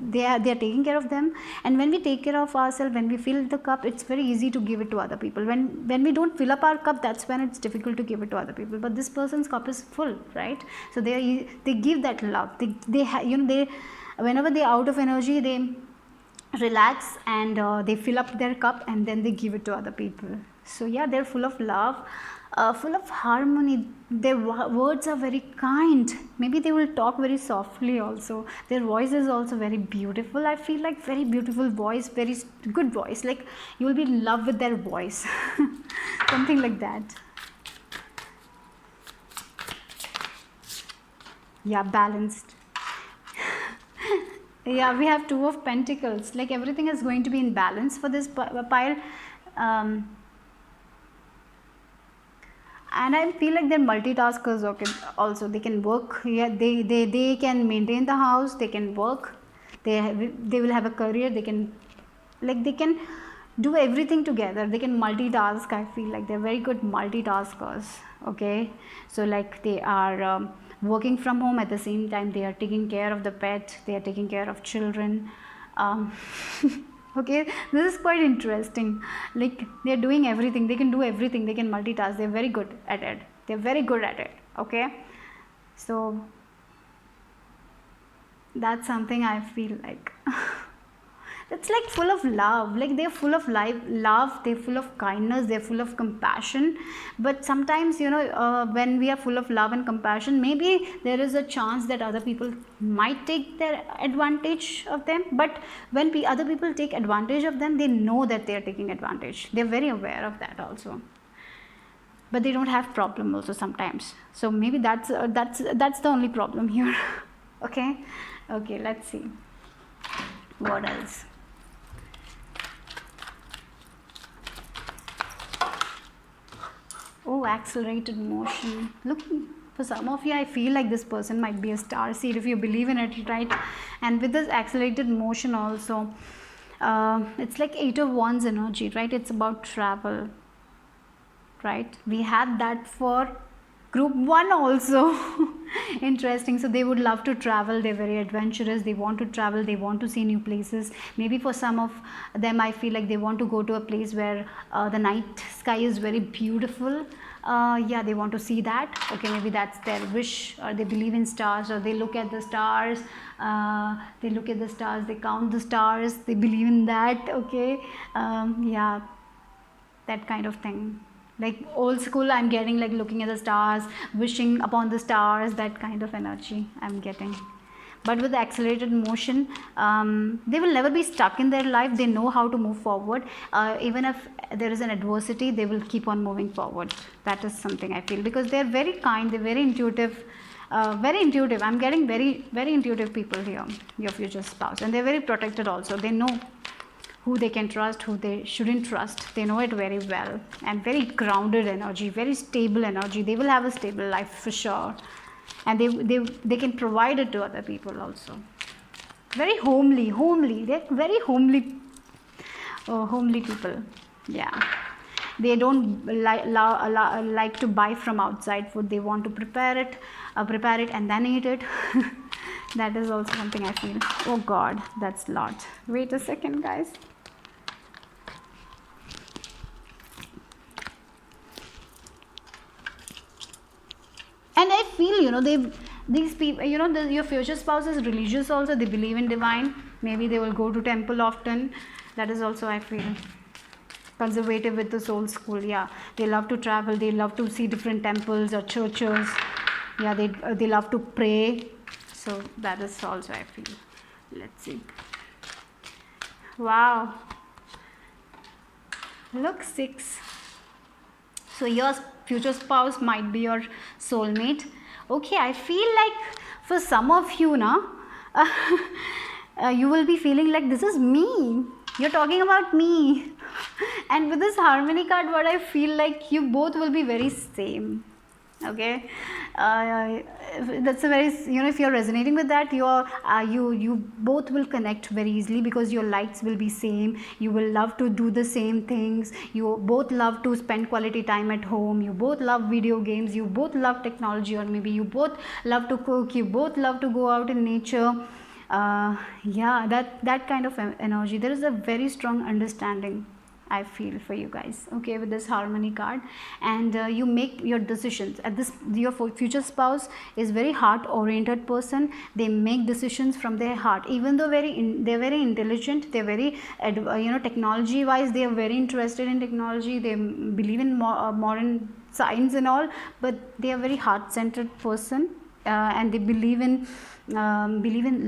they are taking care of them. And when we take care of ourselves, when we fill the cup, it's very easy to give it to other people. When we don't fill up our cup, that's when it's difficult to give it to other people. But this person's cup is full, right? So they give that love. They whenever they're out of energy, relax, and they fill up their cup and then they give it to other people. So yeah, they're full of love, full of harmony. Their words are very kind. Maybe they will talk very softly also. Their voice is also very beautiful. I feel like very beautiful voice, very good voice, like you will be in love with their voice. Something like that. Yeah, balanced. Yeah, we have two of pentacles, like everything is going to be in balance for this pile. And I feel like they're multitaskers. Okay, also they can work. Yeah, they can maintain the house, they can work, they will have a career, they can, like they can do everything together, they can multitask. I feel like they're very good multitaskers. Okay, so like they are working from home, at the same time they are taking care of the pet, they are taking care of children. Okay, this is quite interesting. Like they're doing everything, they can do everything, they can multitask, they're very good at it, they're very good at it. Okay, so that's something I feel like. It's like full of love, like they're full of love, they're full of kindness, they're full of compassion. But sometimes, you know, when we are full of love and compassion, maybe there is a chance that other people might take their advantage of them. But when other people take advantage of them, they know that they are taking advantage, they're very aware of that also, but they don't have problem also sometimes. So maybe that's the only problem here. Okay, okay, let's see what else. Oh, accelerated motion. Look, for some of you, I feel like this person might be a star seed if you believe in it, right? And with this accelerated motion also, it's like 8 of Wands energy, right? It's about travel, right? We had that for group 1 also. Interesting. So they would love to travel, they're very adventurous, they want to travel, they want to see new places. Maybe for some of them, I feel like they want to go to a place where the night sky is very beautiful. Yeah, they want to see that. Okay, maybe that's their wish, or they believe in stars, or they look at the stars, they count the stars, they believe in that. Okay, yeah, that kind of thing. Like old school, I'm getting like looking at the stars, wishing upon the stars, that kind of energy I'm getting. But with the accelerated motion, they will never be stuck in their life, they know how to move forward. Even if there is an adversity, they will keep on moving forward. That is something I feel, because they're very kind, they're very intuitive. I'm getting very intuitive people here, your future spouse, and they're very protected also. They know who they can trust, who they shouldn't trust, they know it very well. And very grounded energy, very stable energy, they will have a stable life for sure, and they can provide it to other people also. Very homely, they're very homely, homely people. Yeah, they don't like to buy from outside food, they want to prepare it and then eat it. That is also something I feel. Oh god, that's a lot. Wait a second, guys. And I feel, you know, these people, you know, your future spouse is religious also, they believe in divine. Maybe they will go to temple often. That is also, I feel, conservative with the soul school. Yeah, they love to travel, they love to see different temples or churches. Yeah, they love to pray. So that is also, I feel. Let's see. Wow, look, 6. So your future spouse might be your soulmate. Okay, I feel like for some of you now, you will be feeling like this is me, you're talking about me. And with this harmony card, what I feel like, you both will be very same. Okay, that's a very, you know, if you're resonating with that, you both will connect very easily, because your likes will be same, you will love to do the same things, you both love to spend quality time at home, you both love video games, you both love technology, or maybe you both love to cook, you both love to go out in nature. Yeah, that kind of energy, there is a very strong understanding. I feel for you guys, okay, with this harmony card. And you make your decisions at this. Your future spouse is very heart oriented person. They make decisions from their heart, even though they're very intelligent, they're very technology wise, they are very interested in technology, they believe in modern science and all, but they are very heart centered person. And they believe in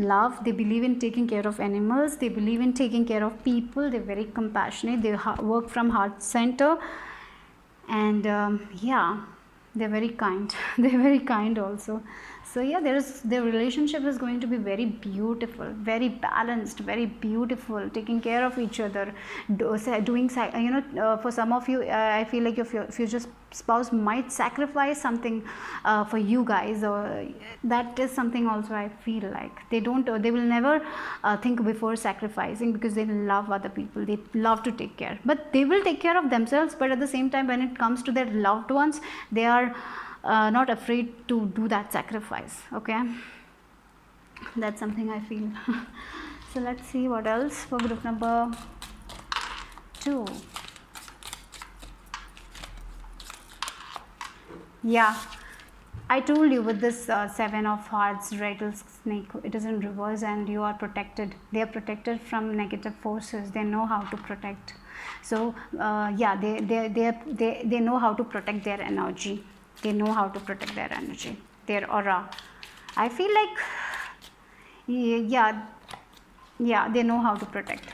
love, they believe in taking care of animals, they believe in taking care of people, they're very compassionate, they work from heart center. And yeah, they're very kind. They're very kind also. So yeah, their relationship is going to be very beautiful, very balanced, very beautiful, taking care of each other, doing for some of you, I feel like your future spouse might sacrifice something for you guys, or that is something also I feel like they will never think before sacrificing, because they love other people, they love to take care, but they will take care of themselves. But at the same time, when it comes to their loved ones, they are not afraid to do that sacrifice, okay. That's something I feel. So let's see what else for group number 2. Yeah, I told you with this 7 of hearts rattlesnake, it is in reverse, and you are protected. They are protected from negative forces. They know how to protect. So yeah, they know how to protect their energy. They know how to protect their energy, their aura. I feel like yeah, they know how to protect,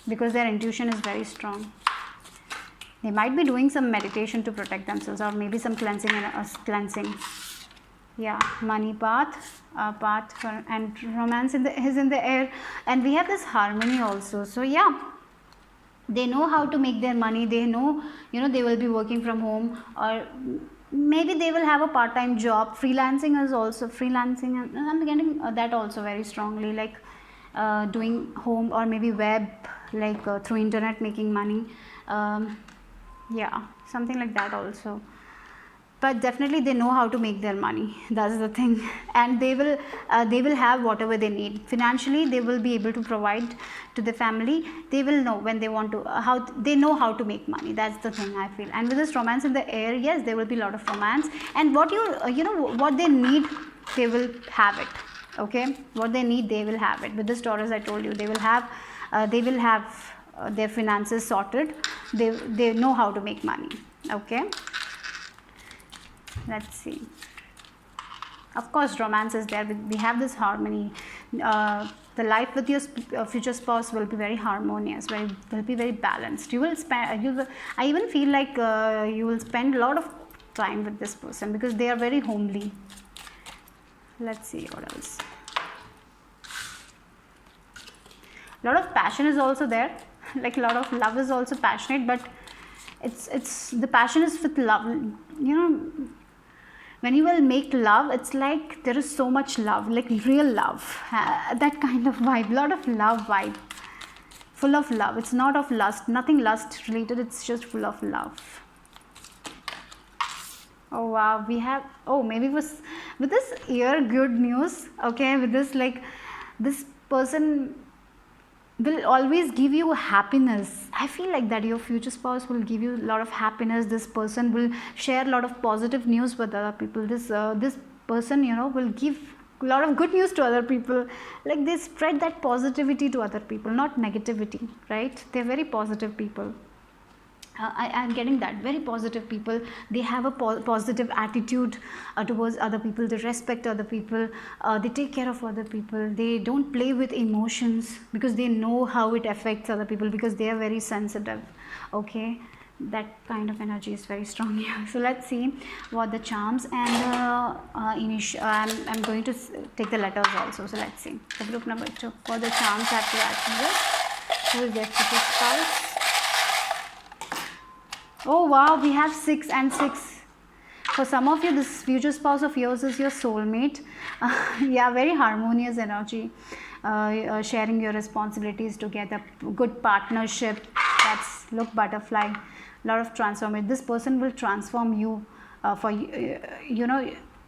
because their intuition is very strong. They might be doing some meditation to protect themselves, or maybe some cleansing cleansing. Yeah, money path, and romance is in the air, and we have this harmony also. So yeah, they know how to make their money. They know, they will be working from home, or maybe they will have a part-time job. Freelancing is also freelancing, and I'm getting that also very strongly, like doing home or maybe web, like through internet making money. Yeah, something like that also. But definitely they know how to make their money. That's the thing. And they will have whatever they need financially. They will be able to provide to the family. They will know when they want to, they know how to make money. That's the thing I feel. And with this romance in the air, yes, there will be a lot of romance, and what what they need, they will have it, okay. What they need, they will have it. With this Taurus, I told you, they will have their finances sorted. They know how to make money, okay. Let's see. Of course, romance is there. We have this harmony. The life with your future spouse will be very harmonious, will be very balanced. You will spend. I even feel like you will spend a lot of time with this person, because they are very homely. Let's see what else. A lot of passion is also there. Like a lot of love is also passionate, but it's the passion is with love. When you will make love, it's like there is so much love, like real love, that kind of vibe. A lot of love vibe, full of love. It's not of lust, nothing lust related. It's just full of love. Oh wow, we have, maybe with this year, good news, okay. With this, like, this person will always give you happiness. I feel like that your future spouse will give you a lot of happiness. This person will share a lot of positive news with other people. This person, will give a lot of good news to other people. Like, they spread that positivity to other people, not negativity, right? They're very positive people. I am getting that, very positive people. They have a positive attitude towards other people. They respect other people. They take care of other people. They don't play with emotions, because they know how it affects other people, because they are very sensitive, okay. That kind of energy is very strong here. So let's see what the charms and I'm going to take the letters also. So let's see the group number 2 for the charms have to action with. Who is their future spouse? Oh wow, we have 6 and 6. For some of you, this future spouse of yours is your soulmate. Yeah, very harmonious energy. Sharing your responsibilities together, good partnership. That's, look, butterfly. A lot of transformation. This person will transform you.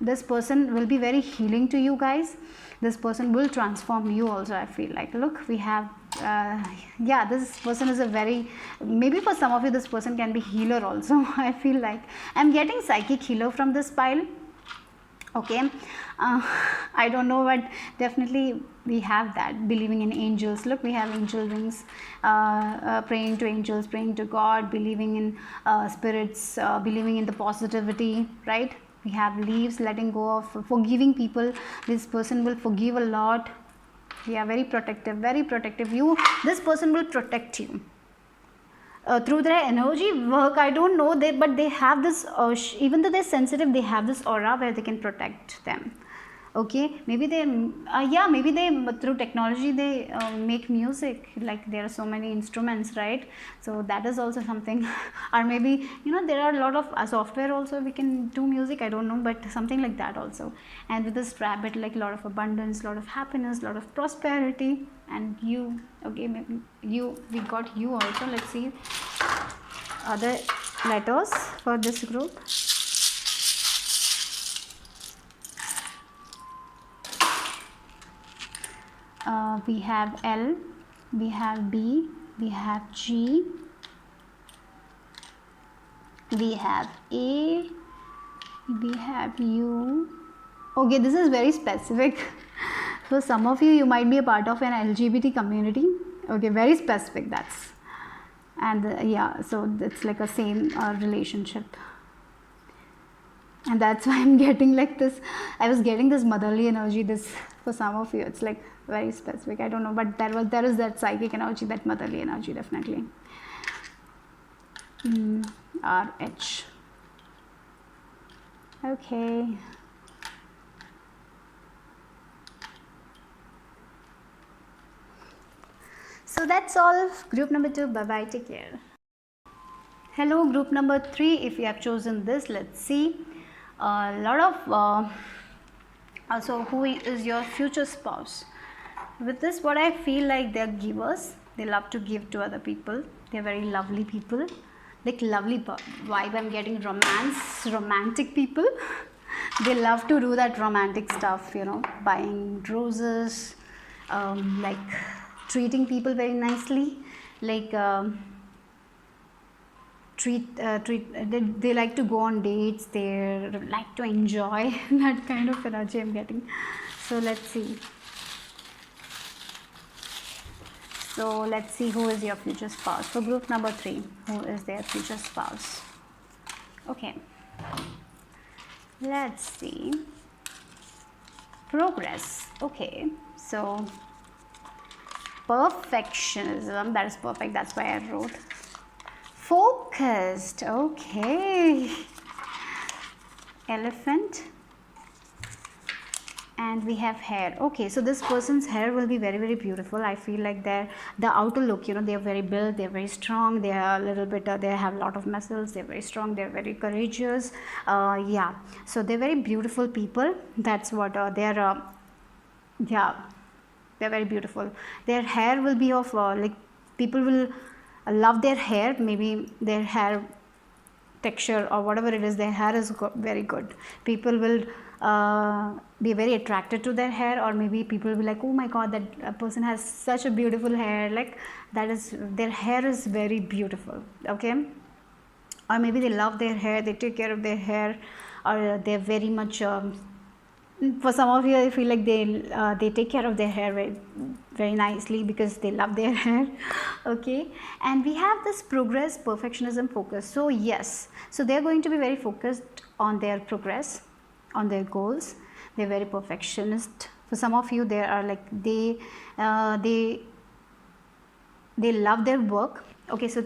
This person will be very healing to you guys. This person will transform you also, I feel like. Look, we have yeah, this person is a very, maybe for some of you this person can be healer also. I feel like I'm getting psychic healer from this pile. Okay, I don't know, but definitely we have that, believing in angels. Look, we have angel rings, praying to angels, praying to God, believing in spirits, believing in the positivity, right? We have leaves, letting go of, forgiving people. This person will forgive a lot. Yeah, very protective, very protective. You, this person will protect you through their energy work. I don't know, they, but they have this even though they're sensitive, they have this aura where they can protect them. Okay, maybe they yeah, maybe they, through technology they make music, like there are so many instruments, right? So that is also something. Or maybe, you know, there are a lot of software also we can do music, I don't know, but something like that also. And with this rabbit, like a lot of abundance, a lot of happiness, a lot of prosperity. And you, okay, maybe you, we got you also. Let's see other letters for this group. We have L, we have B, we have G, we have A, we have U. Okay, this is very specific. For some of you, you might be a part of an LGBT community. Okay, very specific, that's. And yeah, so it's like a same relationship. And that's why I'm getting like this, I was getting this motherly energy, this, for some of you it's like very specific, I don't know, but there is that psychic energy, that motherly energy, definitely. RH. Okay, so that's all. Group number 2, bye bye, take care. Hello, group number 3, if you have chosen this, let's see. A lot of also, who is your future spouse? With this, what I feel like, they're givers, they love to give to other people, they're very lovely people, like lovely vibe. I'm getting romance, romantic people. They love to do that romantic stuff, you know, buying roses, like treating people very nicely, like they like to go on dates, they like to enjoy. That kind of energy I'm getting. So let's see. So let's see who is your future spouse. For group number 3, who is their future spouse? Okay, let's see. Progress. Okay, so perfectionism, that is perfect, that's why I wrote. Focused. Okay, elephant. And we have hair. Okay, so this person's hair will be very, very beautiful. I feel like the outer look, you know, they're very built, they're very strong, they are a little bit they have a lot of muscles, they're very strong, they're very courageous. Yeah, so they're very beautiful people. That's what they're yeah, they're very beautiful. Their hair will be of like, people will love their hair, maybe their hair texture or whatever it is, their hair is very good. People will be very attracted to their hair, or maybe people will be like, oh my god, that person has such a beautiful hair, like that is, their hair is very beautiful. Okay, or maybe they love their hair, they take care of their hair, or they're very much for some of you, I feel like they take care of their hair very, very nicely because they love their hair. Okay, and we have this progress, perfectionism, focus. So yes, so they're going to be very focused on their progress, on their goals. They're very perfectionist. For some of you, they are like they love their work. Okay, so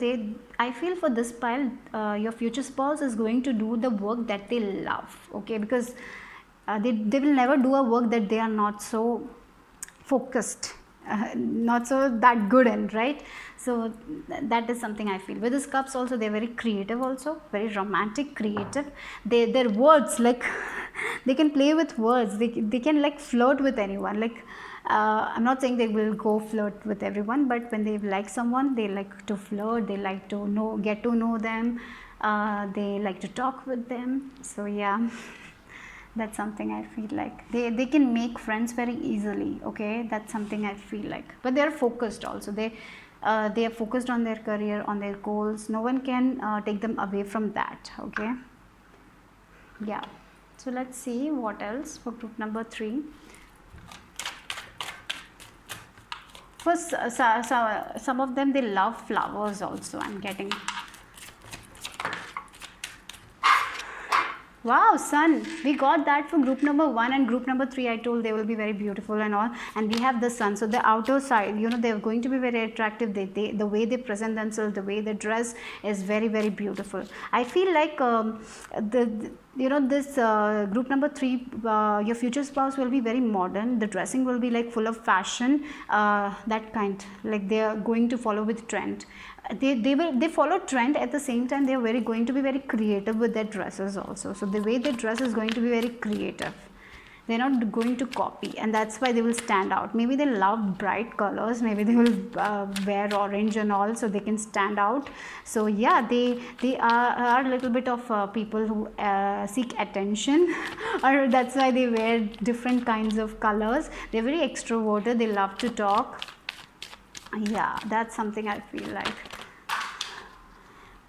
I feel for this pile, your future spouse is going to do the work that they love. Okay, because they will never do a work that they are not so focused, not so that good in, right? So that is something I feel. With these cups also, they're very creative also, very romantic, creative. Their words, like they can play with words, they can like flirt with anyone, like I'm not saying they will go flirt with everyone, but when they like someone, they like to flirt, they like to get to know them, they like to talk with them. So yeah. That's something I feel like. They can make friends very easily, okay? That's something I feel like. But they're focused also. They are focused on their career, on their goals. No one can take them away from that, okay? Yeah. So let's see what else for group number 3. First, some of them, they love flowers also, I'm getting. Wow, sun. We got that for group number 1 and group number 3. I told they will be very beautiful and all. And we have the sun. So the outer side, you know, they're going to be very attractive. The way they present themselves, the way they dress is very, very beautiful. I feel like this group number 3, your future spouse will be very modern. The dressing will be like full of fashion, that kind. Like they are going to follow with trend. They follow trend, at the same time they are going to be very creative with their dresses also. So the way they dress is going to be very creative. They're not going to copy, and that's why they will stand out. Maybe they love bright colors, maybe they will wear orange and all, so they can stand out. So yeah, they are a little bit of people who seek attention or that's why they wear different kinds of colors. They're very extroverted, they love to talk. Yeah, that's something I feel like.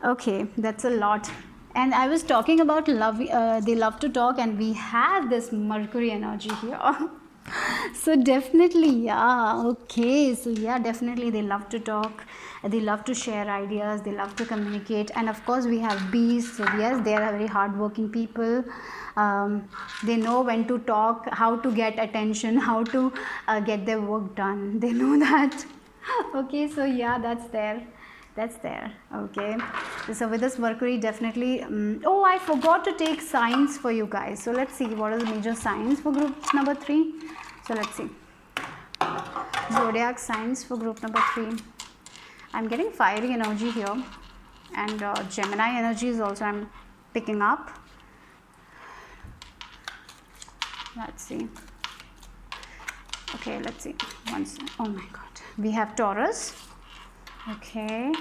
Okay, that's a lot. And I was talking about love, they love to talk, and we have this Mercury energy here. So definitely, yeah, okay, so yeah, definitely they love to talk, they love to share ideas, they love to communicate. And of course we have bees, so yes, they are very hardworking people. They know when to talk, how to get attention, how to get their work done. They know that. Okay, so yeah, that's there. Okay. So with this Mercury, definitely. Oh, I forgot to take signs for you guys. So let's see what are the major signs for group number 3. So let's see. Zodiac signs for group number 3. I'm getting fiery energy here, and Gemini energy is also I'm picking up. Let's see. Okay, let's see. Once. Oh my God. We have Taurus. Okay.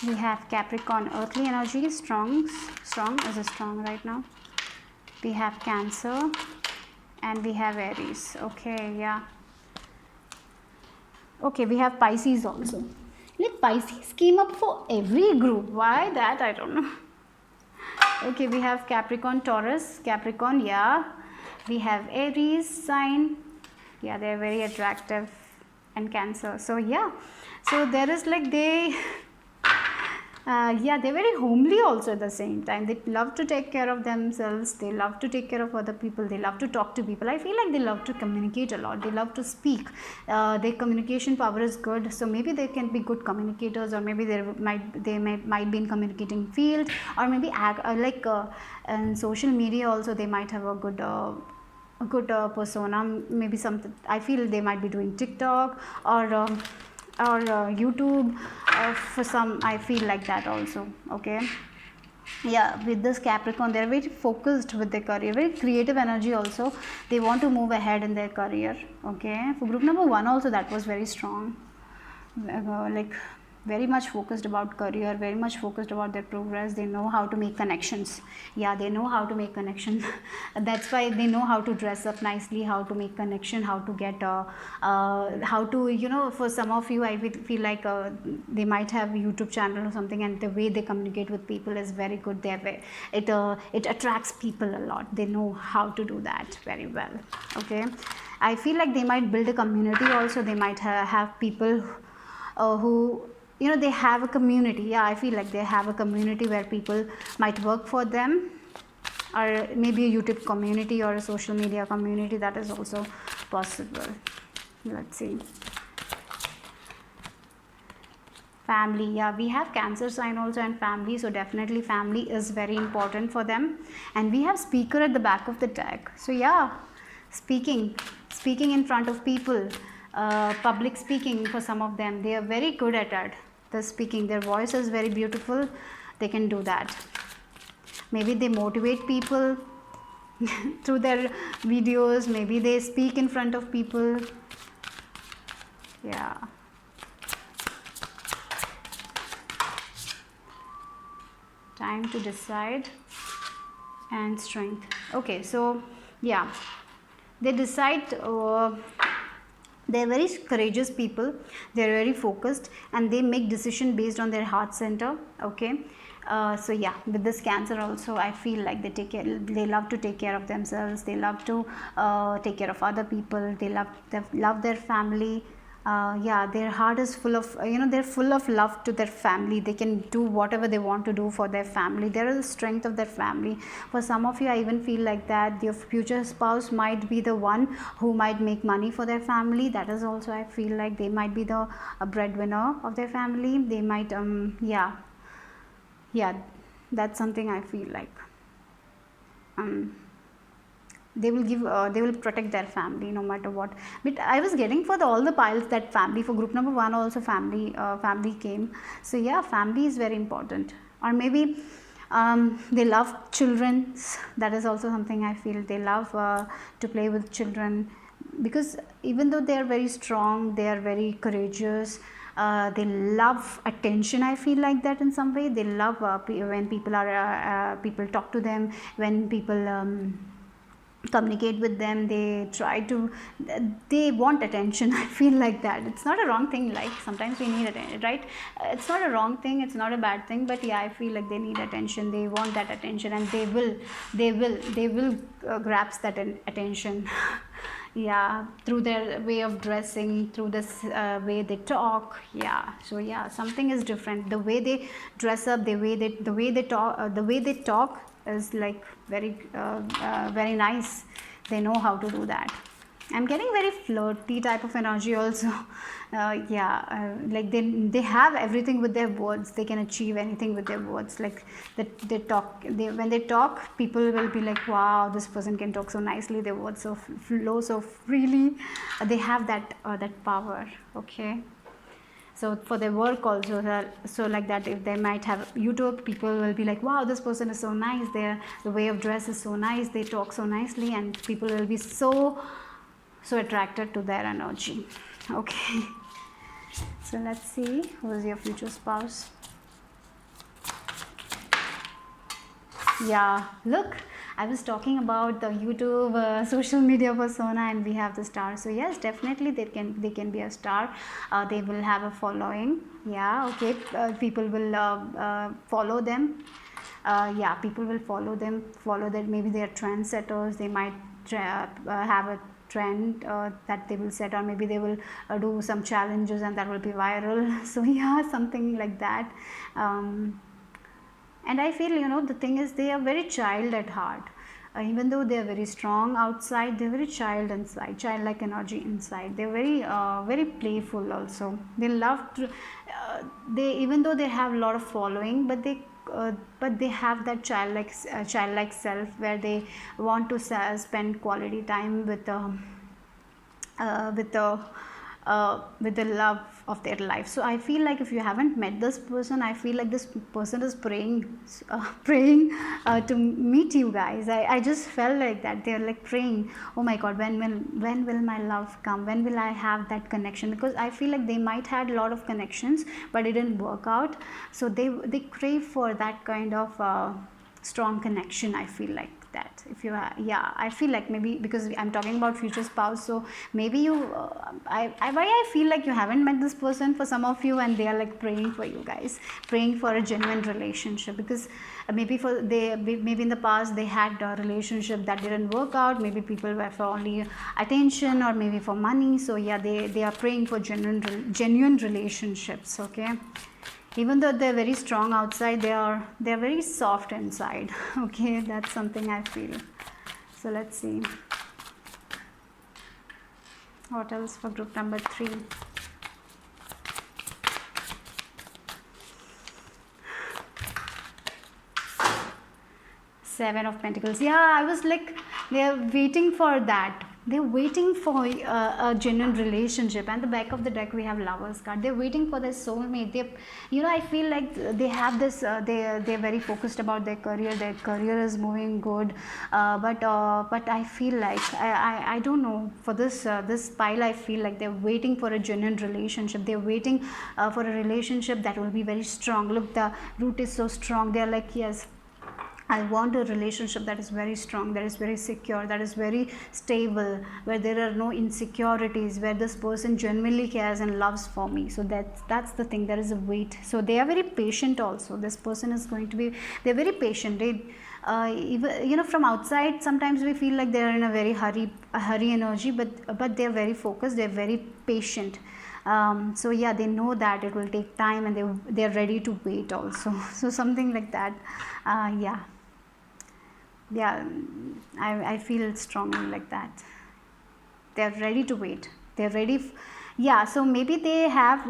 We have Capricorn, earthly energy, strong is strong right now. We have Cancer, and we have Aries. Okay, yeah. Okay, we have Pisces also. Like Pisces came up for every group. Why that? I don't know. Okay, we have Capricorn, Taurus, Capricorn, yeah. We have Aries sign, yeah, they're very attractive, and Cancer. So yeah, so there is like yeah, they're very homely also at the same time. They love to take care of themselves, they love to take care of other people, they love to talk to people. I feel like they love to communicate a lot, they love to speak. Their communication power is good, so maybe they can be good communicators, or maybe they might be in communicating field, or maybe in social media also they might have a good persona. Maybe something, I feel they might be doing TikTok or YouTube, for some I feel like that also. Okay, yeah, with this Capricorn, they're very focused with their career, very creative energy also. They want to move ahead in their career. Okay, for group number 1 also, that was very strong, like very much focused about career, very much focused about their progress. They know how to make connections. Yeah, they know how to make connections. That's why they know how to dress up nicely, how to make connection, how to get how to, you know, for some of you I feel like they might have a YouTube channel or something, and the way they communicate with people is very good. It attracts people a lot. They know how to do that very well. Okay, I feel like they might build a community also. They might have people who, you know, they have a community. Yeah, I feel like they have a community where people might work for them, or maybe a YouTube community or a social media community. That is also possible. Let's see. Family, yeah, we have Cancer sign also and family, so definitely family is very important for them. And we have speaker at the back of the deck. So yeah, speaking in front of people, public speaking. For some of them, they are very good at it. The speaking, their voice is very beautiful, they can do that. Maybe they motivate people through their videos, maybe they speak in front of people. Yeah. time to decide and strength. Okay, so yeah, they decide. They're very courageous people, they're very focused, and they make decision based on their heart center. Okay, so yeah, with this Cancer also, I feel like they love to take care of themselves, they love to take care of other people, they love their family. Yeah, their heart is full of, they're full of love to their family. They can do whatever they want to do for their family. There is the strength of their family. For some of you, I even feel like that your future spouse might be the one who might make money for their family. That is also, I feel like they might be the breadwinner of their family. They might yeah, that's something I feel like. They will give they will protect their family no matter what. But I was getting for all the piles that family, for group number 1 also family came. So yeah, family is very important. Or maybe they love children. That is also something I feel. They love to play with children, because even though they are very strong, they are very courageous, they love attention. I feel like that in some way. They love when people talk to them, when people communicate with them, they want attention. I feel like that. It's not a wrong thing, like sometimes we need attention, right? It's not a wrong thing, it's not a bad thing, but yeah, I feel like they need attention, they want that attention, and they will grasp that attention. Yeah, through their way of dressing, through this way they talk. Yeah, so yeah, something is different. The way they dress up, the way they talk is like very nice. They know how to do that. I'm getting very flirty type of energy also. Yeah, like they have everything with their words. They can achieve anything with their words. Like they talk. When they talk, people will be like, "Wow, this person can talk so nicely. Their words so flow so freely." They have that power. Okay. So for their work also, so like that, if they might have YouTube, people will be like, wow, this person is so nice, the way of dress is so nice, they talk so nicely, and people will be so attracted to their energy. Okay, so let's see who is your future spouse. Yeah, look, I was talking about the YouTube social media persona, and we have the star. So yes, definitely they can be a star. They will have a following. Yeah, okay. People will follow them. Yeah, people will follow them. Follow that. Maybe they are trendsetters. They might have a trend that they will set, or maybe they will do some challenges and that will be viral. So yeah, something like that. And I feel, the thing is, they are very child at heart. Even though they are very strong outside, they're very child inside, childlike energy inside. They're very playful also. They love to, even though they have a lot of following, but they have that childlike self, where they want to spend quality time with the love of their life. So I feel like if you haven't met this person, I feel like this person is praying to meet you guys. I just felt like that. They're like praying, oh my god, when will my love come, when will I have that connection? Because I feel like they might had a lot of connections, but it didn't work out. So they crave for that kind of strong connection. I feel like that. If you yeah, I feel like, maybe because I'm talking about future spouse, so maybe you why I feel like you haven't met this person for some of you, and they are like praying for you guys, praying for a genuine relationship, because maybe in the past they had a relationship that didn't work out. Maybe people were for only attention, or maybe for money. So yeah, they are praying for genuine relationships. Okay, even though they're very strong outside, they're very soft inside. Okay, that's something I feel. So let's see what else for group number 3. Seven of Pentacles. Yeah, I was like, they're waiting for that they're waiting for a genuine relationship. And the back of the deck we have Lovers card. They're waiting for their soulmate. They, you know, I feel like they have this they're very focused about their career. Their career is moving good, but I feel like I don't know, for this pile I feel like they're waiting for a genuine relationship. They're waiting for a relationship that will be very strong. Look, the root is so strong. They're like, yes, I want a relationship that is very strong, that is very secure, that is very stable, where there are no insecurities, where this person genuinely cares and loves for me. So that's the thing. There is a wait. So they are very patient also. This person is going to be, they're very patient. They even, you know, from outside sometimes we feel like they're in a very hurry energy, but they're very focused, they're very patient. So yeah, they know that it will take time, and they're ready to wait also. So something like that. Yeah, I feel strongly like that. They're ready to wait. They're ready. Yeah, so maybe they have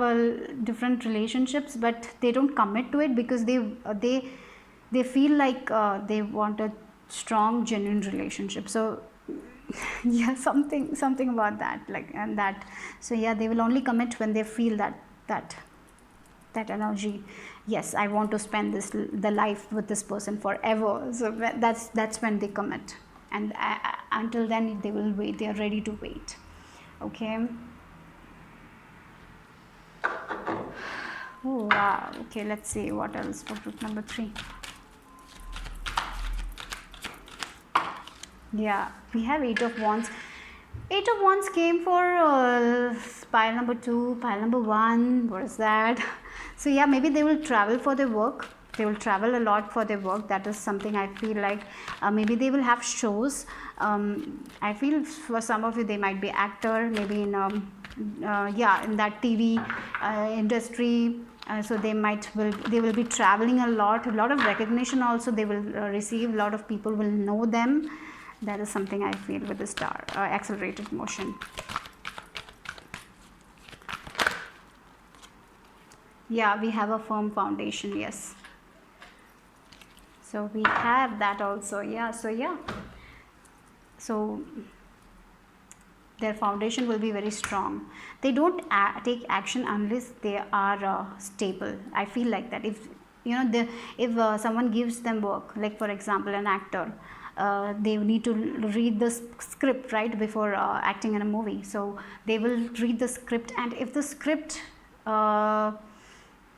different relationships, but they don't commit to it because they feel like they want a strong, genuine relationship. So yeah, something about that, like, and that. So yeah, they will only commit when they feel that energy. Yes, I want to spend the life with this person forever. So that's when they commit, and until then they will wait. They are ready to wait. Okay. Oh wow. Okay, let's see what else for group number 3. Yeah, we have 8 of Wands. 8 of Wands came for pile number 2, pile number 1. What is that? So yeah, maybe they will travel for their work. They will travel a lot for their work. That is something I feel like. Maybe they will have shows. I feel for some of you they might be actor, maybe in in that TV industry. So they will be traveling a lot of recognition also they will receive. A lot of people will know them. That is something I feel with the star accelerated motion. Yeah, we have a firm foundation. Yes, so we have that also. Yeah, so their foundation will be very strong. They don't take action unless they are stable. I feel like that. If you know, if someone gives them work, like for example an actor, they need to read the script right before acting in a movie. So they will read the script, and if the script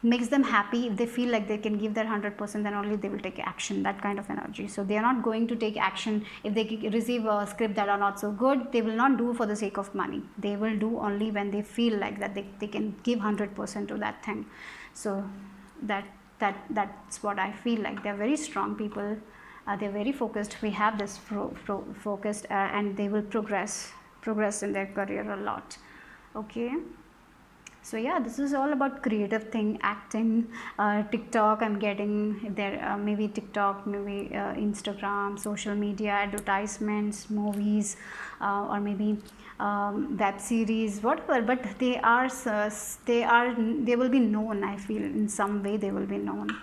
makes them happy, if they feel like they can give their 100%, then only they will take action. That kind of energy. So they are not going to take action if they receive a script that are not so good. They will not do for the sake of money. They will do only when they feel like that they can give 100% to that thing. So that's what I feel like. They're very strong people. They're very focused. We have this focused, and they will progress in their career a lot. Okay. So yeah, this is all about creative thing, acting, TikTok. I'm getting there, maybe TikTok, maybe Instagram, social media, advertisements, movies, or maybe web series, whatever. But they will be known. I feel in some way they will be known.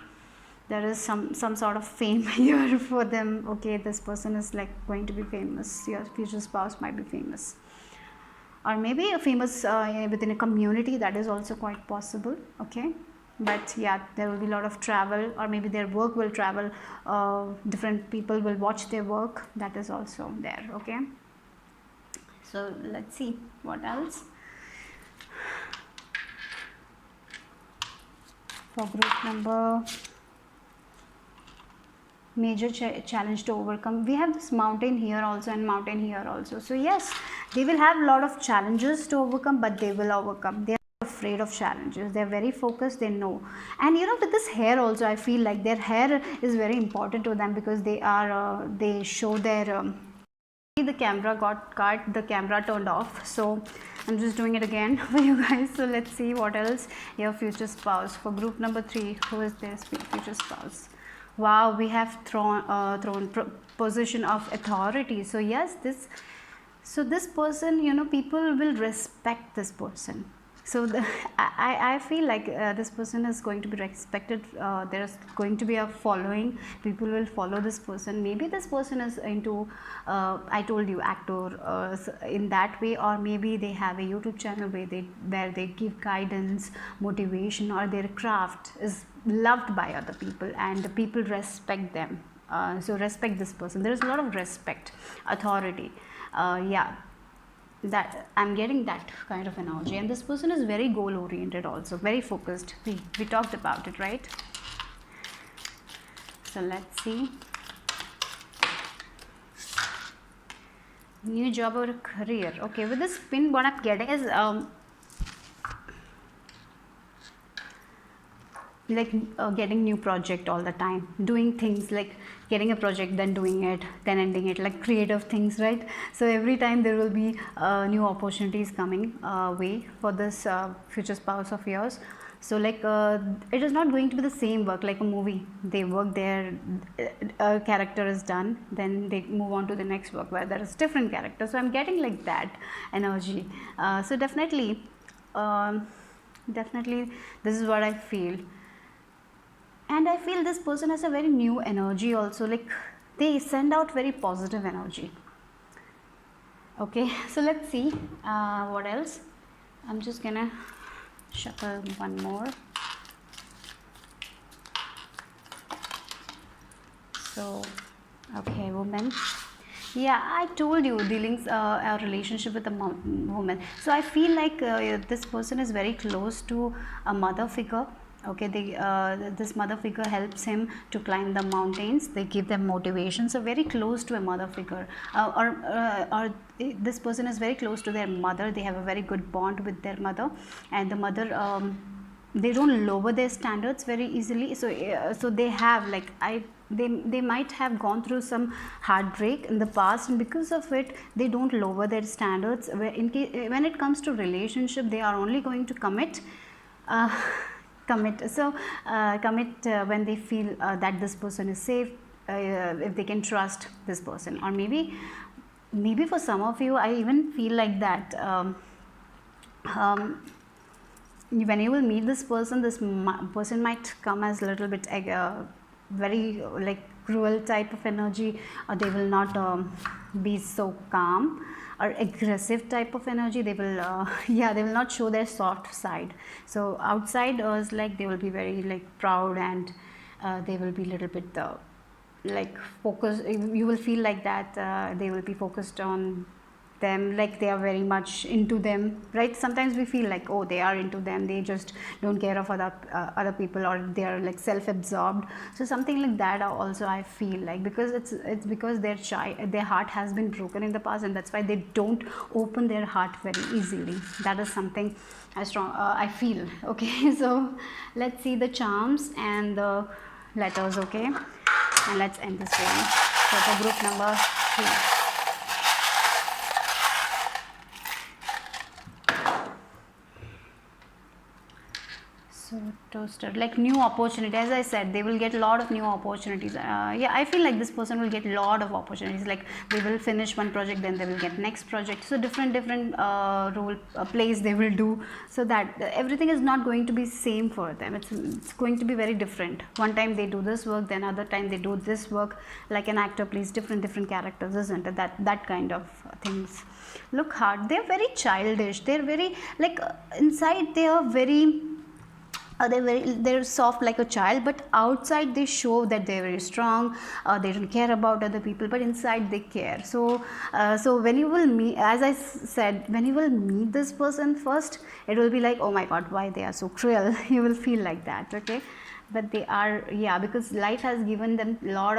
There is some sort of fame here for them. Okay, this person is like going to be famous. Your future spouse might be famous, or maybe a famous within a community. That is also quite possible. Okay, but yeah, there will be a lot of travel, or maybe their work will travel. Different people will watch their work. That is also there. Okay, so let's see what else for group number. Major challenge to overcome. We have this mountain here also and mountain here also. So yes, they will have a lot of challenges to overcome, but they will overcome. They are afraid of challenges. They are very focused. They know. And you know, with this hair also, I feel like their hair is very important to them, because they are they show their the camera got the camera turned off. So I'm just doing it again for you guys. So let's see what else. Your future spouse for group number 3. Who is this future spouse? Wow, we have thrown position of authority. So yes, this person, you know, people will respect this person. So I feel like this person is going to be respected. There's going to be a following. People will follow this person. Maybe this person is into, I told you, actor in that way, or maybe they have a YouTube channel where they give guidance, motivation, or their craft is loved by other people and the people respect them. So respect this person. There is a lot of respect, authority. Yeah, that I'm getting that kind of energy, and this person is very goal oriented, also very focused. We talked about it, right? So let's see. New job or career. Okay, with this pin, what I'm getting is like getting new project all the time, doing things like getting a project, then doing it, then ending it, like creative things, right? So every time there will be new opportunities coming way for this future spouse of yours. So like it is not going to be the same work like a movie. They work there, a character is done, then they move on to the next work where there is different character. So I'm getting like that energy. So definitely definitely this is what I feel. And I feel this person has a very new energy also, like they send out very positive energy. Okay, so let's see what else. I'm just gonna shuffle one more. So okay, woman. Yeah, I told you dealings a relationship with a woman. So I feel like this person is very close to a mother figure. Okay, this mother figure helps him to climb the mountains. They give them motivation. So very close to a mother figure, or this person is very close to their mother. They have a very good bond with their mother, and the mother. They don't lower their standards very easily. So so they have like they might have gone through some heartbreak in the past, and because of it they don't lower their standards. When it comes to relationship, they are only going to commit uh, commit when they feel that this person is safe, if they can trust this person. Or maybe for some of you, I even feel like that when you will meet this person, this person might come as a little bit very like cruel type of energy, or they will not be so calm or aggressive type of energy. They will yeah, they will not show their soft side. So outside is like they will be very like proud, and they will be a little bit like focused. You will feel like that they will be focused on them, like they are very much into them, right? Sometimes we feel like, oh, they are into them, they just don't care of other people, or they are like self-absorbed. So something like that also I feel like, because it's because their heart has been broken in the past, and that's why they don't open their heart very easily. That is something I feel. Okay, so let's see the charms and the letters. Okay, and let's end this one. So for group number 3. So toaster, like new opportunity. As I said, they will get a lot of new opportunities. Yeah, I feel like this person will get a lot of opportunities. Like they will finish one project, then they will get next project. So different role plays they will do. So that everything is not going to be same for them. It's going to be very different. One time they do this work, then other time they do this work. Like an actor plays different characters, isn't it? That kind of things. Look hard. They're very childish. They're very like inside they are very. They're soft like a child, but outside they show that they're very strong. They don't care about other people, but inside they care. So so when you will meet, as I said, when you will meet this person first, it will be like, oh my god, why they are so cruel. You will feel like that. Okay, but they are, yeah, because life has given them a lot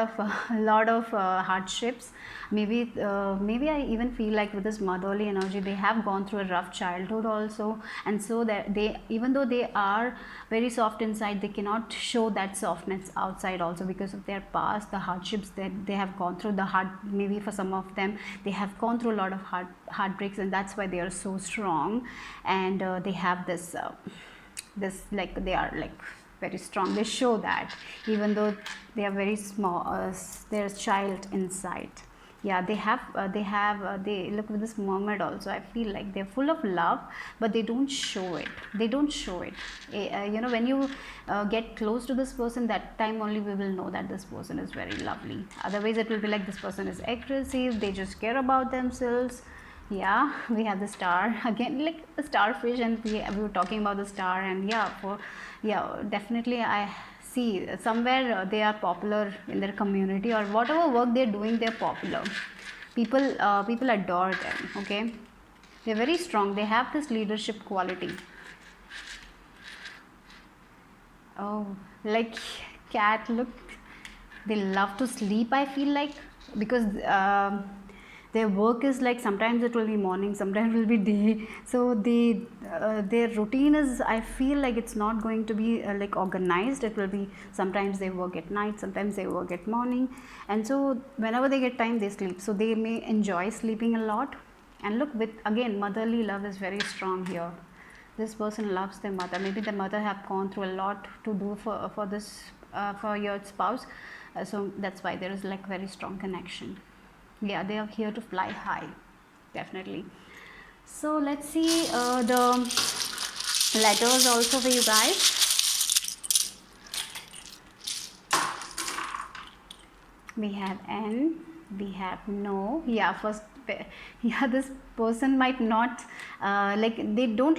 of hardships. Maybe I even feel like with this motherly energy, they have gone through a rough childhood also, and so that they, even though they are very soft inside, they cannot show that softness outside also, because of their past, the hardships that they have gone through. Maybe for some of them, they have gone through a lot of heartbreaks, and that's why they are so strong, and they have this like they are like very strong. They show that even though they are very small, they're a child inside. Yeah, they look with this mermaid also. I feel like they're full of love, but they don't show it. They don't show it. When you get close to this person, that time only we will know that this person is very lovely. Otherwise it will be like this person is aggressive, they just care about themselves. Yeah, we have the star again, like the starfish, and we were talking about the star. And yeah, definitely I see somewhere they are popular in their community, or whatever work they're doing, they're popular. People adore them. Okay, they're very strong, they have this leadership quality. Oh, like cat, look, they love to sleep, I feel like, because their work is like sometimes it will be morning, sometimes it will be day. So their routine is, I feel like it's not going to be like organized. It will be sometimes they work at night, sometimes they work at morning, and so whenever they get time they sleep. So they may enjoy sleeping a lot. And look, with again motherly love is very strong here. This person loves their mother. Maybe the mother have gone through a lot to do for this for your spouse. So that's why there is like very strong connection. Yeah, they are here to fly high, definitely. So let's see the letters also for you guys. We have N, we have no. Yeah, first, yeah, this person might not like, they don't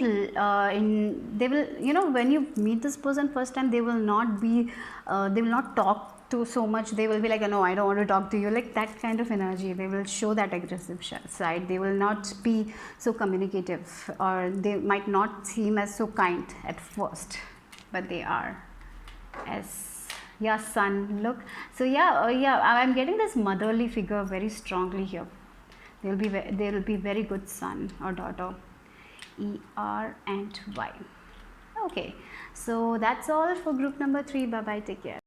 they will, when you meet this person first time, they will not be they will not talk to so much. They will be like, no, I don't want to talk to you, like that kind of energy. They will show that aggressive side. They will not be so communicative, or they might not seem as so kind at first, but they are. As yeah, son, look. So yeah, I'm getting this motherly figure very strongly here. They will be very good son or daughter. E-R and Y. Okay, so that's all for group number 3. Bye bye, take care.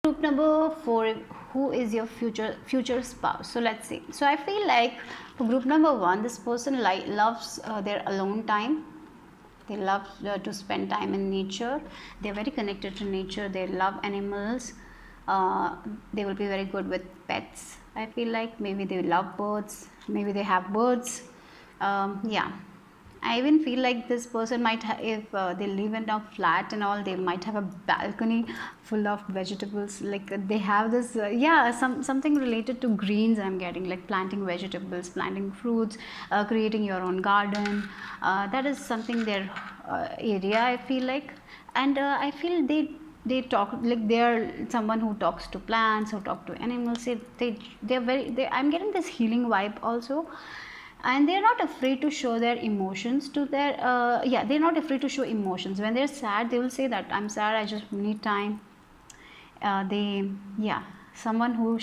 Group number 4, who is your future spouse? So let's see. So I feel like for group number 1, this person loves their alone time. They love to spend time in nature. They're very connected to nature. They love animals. They will be very good with pets. I feel like maybe they love birds. Maybe they have birds. Yeah, I even feel like this person might if they live in a flat and all, they might have a balcony full of vegetables. Like they have this, something related to greens. I'm getting like planting vegetables, planting fruits, creating your own garden. That is something their area, I feel like. And I feel they talk like they are someone who talks to plants, who talk to animals. They're very. I'm getting this healing vibe also. And they're not afraid to show their emotions to their they're not afraid to show emotions. When they're sad, they will say that I'm sad, I just need time. They yeah Someone who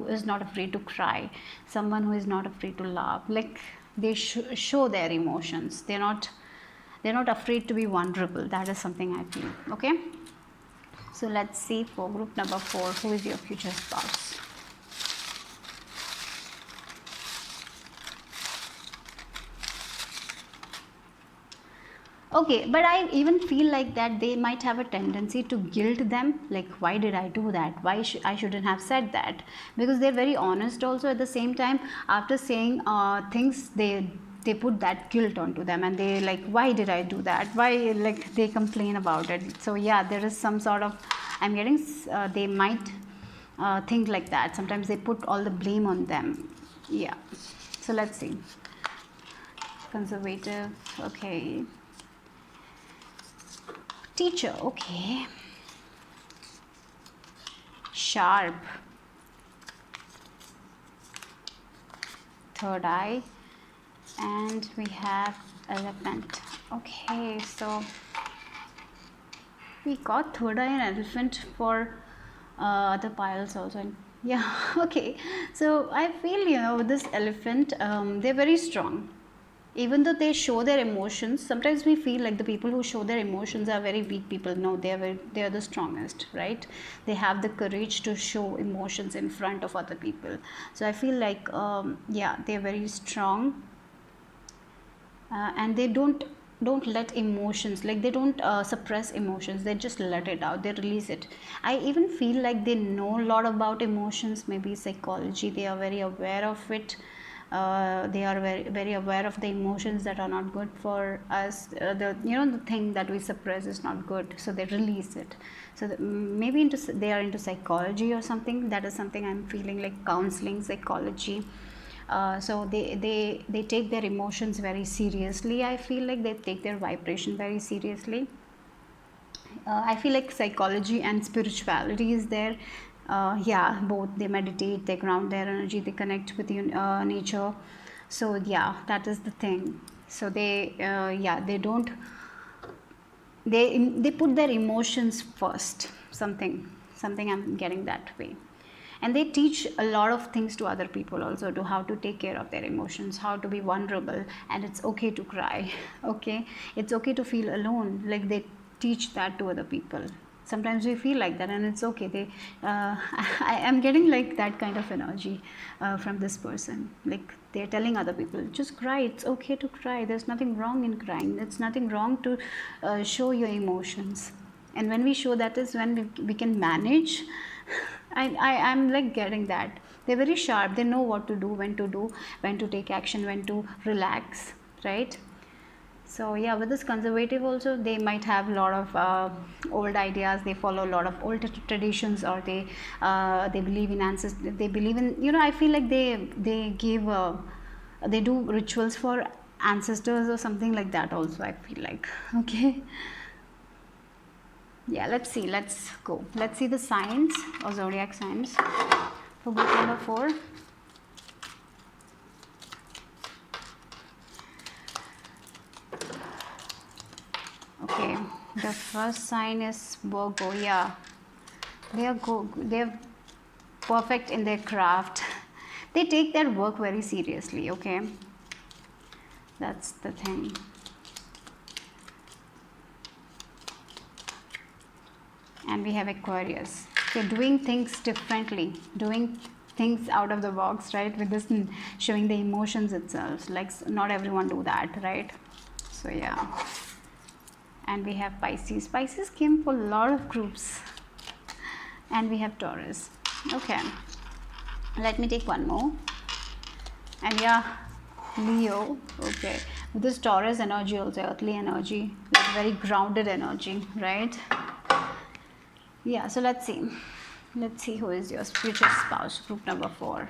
is not afraid to cry, someone who is not afraid to laugh. Like they show their emotions. They're not afraid to be vulnerable. That is something I feel. Okay, so let's see for group number 4, who is your future spouse? Okay, but I even feel like that they might have a tendency to guilt them, like why did I do that, why I shouldn't have said that, because they're very honest also. At the same time, after saying things, they put that guilt onto them, and they like, why did I do that, why, like they complain about it. So yeah, there is some sort of, I'm getting they might think like that. Sometimes they put all the blame on them. Yeah, so let's see. Conservative. Okay, teacher. Okay, sharp, third eye, and we have elephant. Okay, so we got third eye and elephant for other piles also. Yeah. Okay, so I feel, this elephant, they're very strong. Even though they show their emotions, sometimes we feel like the people who show their emotions are very weak people. No, they are the strongest, right? They have the courage to show emotions in front of other people. So I feel like they're very strong, and they don't don't let emotions, like they don't suppress emotions, they just let it out, they release it. I even feel like they know a lot about emotions, maybe psychology, they are very aware of it. They are very aware of the emotions that are not good for us. The the thing that we suppress is not good, so they release it. So maybe they are into psychology or something. That is something I'm feeling, like counseling, psychology. So they take their emotions very seriously. I feel like they take their vibration very seriously. I feel like psychology and spirituality is there. Yeah, both. They meditate, they ground their energy, they connect with nature. So yeah, that is the thing. So yeah, they don't, they put their emotions first. Something I'm getting that way. And they teach a lot of things to other people also, to how to take care of their emotions, how to be vulnerable, and it's okay to cry. Okay, it's okay to feel alone, like they teach that to other people. Sometimes we feel like that and it's okay. They I am getting like that kind of energy from this person, like they're telling other people, just cry, it's okay to cry, there's nothing wrong in crying, it's nothing wrong to show your emotions. And when we show, that is when we can manage. I'm like getting that they're very sharp, they know what to do, when to take action, when to relax, right? So yeah, with this conservative also, they might have a lot of old ideas, they follow a lot of old traditions, or they believe in ancestors, they believe in, I feel like they give they do rituals for ancestors or something like that also, I feel like. Okay, yeah, let's go, let's see the signs or zodiac signs for group number 4. Okay, the first sign is Virgo. Yeah, they're perfect in their craft. They take their work very seriously. Okay, that's the thing. And we have Aquarius. So doing things differently, doing things out of the box, right? With this showing the emotions itself. Like not everyone do that, right? So yeah. And we have Pisces. Pisces came for a lot of groups. And we have Taurus. Okay. Let me take one more. And yeah, Leo. Okay. With this Taurus energy also, earthly energy, like very grounded energy, right? Yeah, so let's see who is your future spouse, group number 4.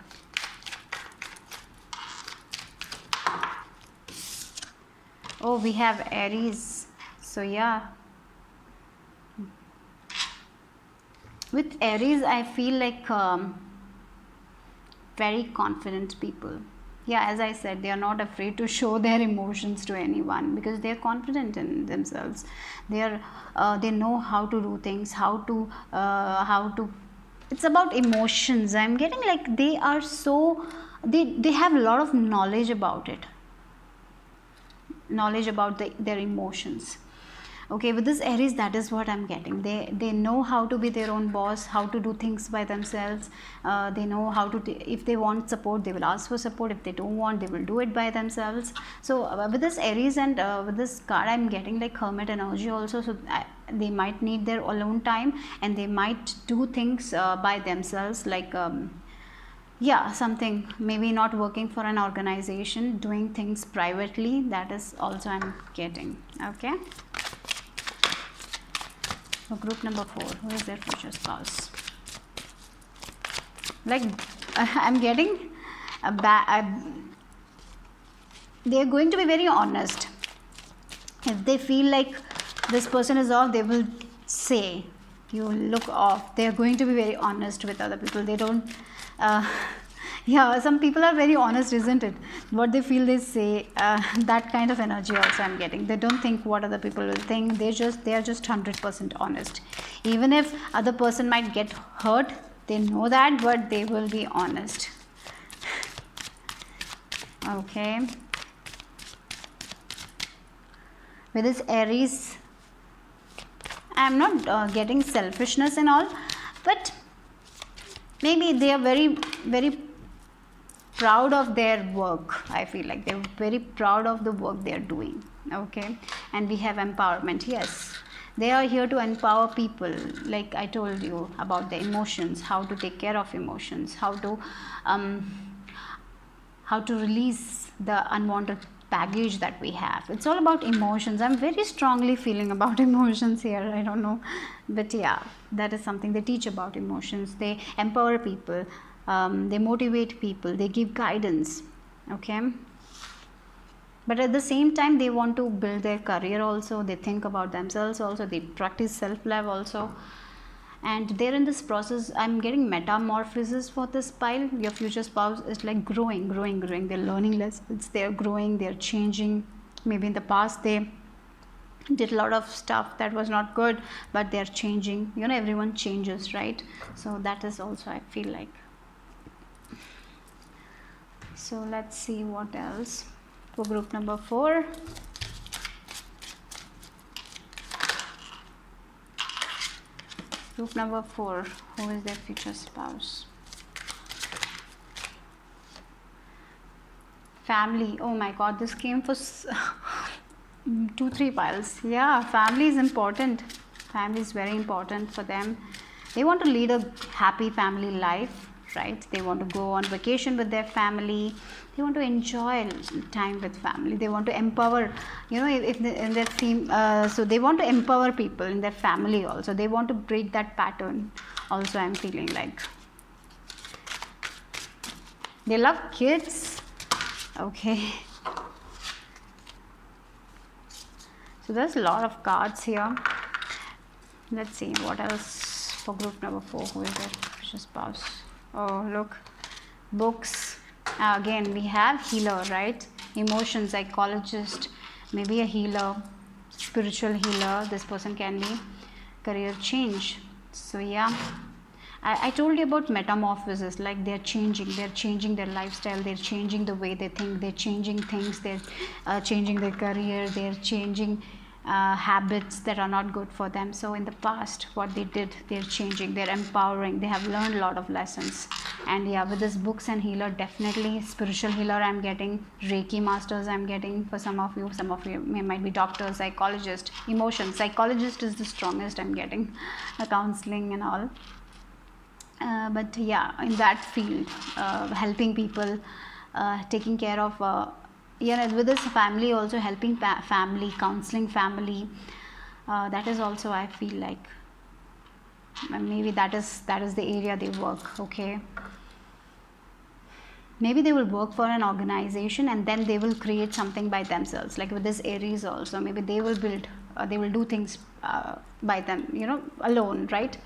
Oh, we have Aries. So yeah, with Aries I feel like very confident people. Yeah, as I said, they are not afraid to show their emotions to anyone because they are confident in themselves. They know how to do things, how to it's about emotions. I'm getting like they are so, they have a lot of knowledge about it, knowledge about their emotions. Okay, with this Aries, that is what I'm getting. They know how to be their own boss, how to do things by themselves. They know how to if they want support, they will ask for support. If they don't want, they will do it by themselves. So with this Aries and with this card, I'm getting like hermit energy also. So they might need their alone time and they might do things by themselves, like yeah, something maybe not working for an organization, doing things privately. That is also I'm getting. Okay, so group number 4, who is their future spouse? Like I'm getting a they're going to be very honest. If they feel like this person is off, they will say you look off. They're going to be very honest with other people. They don't yeah, some people are very honest, isn't it? What they feel, they say. That kind of energy also I'm getting. They don't think what other people will think. They are just 100% honest. Even if other person might get hurt, they know that, but they will be honest. Okay, with this Aries, I'm not getting selfishness and all, but maybe they are very proud of their work. I feel like they're very proud of the work they're doing. Okay, and we have empowerment. Yes, they are here to empower people, like I told you about the emotions, how to take care of emotions, how to release the unwanted baggage that we have. It's all about emotions. I'm very strongly feeling about emotions here, I don't know, but yeah, that is something they teach about emotions. They empower people, they motivate people, they give guidance. Okay, but at the same time they want to build their career also, they think about themselves also, they practice self love also, and they're in this process. I'm getting metamorphosis for this pile. Your future spouse is like growing, they're learning lessons, they're growing, they're changing. Maybe in the past they did a lot of stuff that was not good, but they're changing. You know, everyone changes, right? So that is also, I feel like. So let's see what else for group number 4. Group number 4, who is their future spouse? Family. Oh my god, this came for 2-3 piles. Yeah, family is important. Family is very important for them. They want to lead a happy family life, right? They want to go on vacation with their family. They want to enjoy time with family. They want to empower, you know, if they, in their theme, so they want to empower people in their family also. They want to break that pattern also, I'm feeling like. They love kids. Okay. So there's a lot of cards here. Let's see what else for group number 4. Who is their future spouse? Oh, look, books. Again, we have healer, right? Emotion psychologist, maybe a healer, spiritual healer. This person can be career change. So yeah, I told you about metamorphosis, like they're changing their lifestyle, they're changing the way they think, they're changing things, they're changing their career, they're changing habits that are not good for them. So in the past, what they did, they're changing, they're empowering, they have learned a lot of lessons. And yeah, with this books and healer, definitely spiritual healer I'm getting, Reiki masters I'm getting for some of you might be doctors, psychologist. Emotion psychologist is the strongest I'm getting, counseling and all. But yeah, in that field, helping people, taking care of with this family also, helping family, counseling family, that is also, I feel like, maybe that is the area they work. Okay, maybe they will work for an organization and then they will create something by themselves, like with this Aries also. Maybe they will build, they will do things by them, you know, alone, right?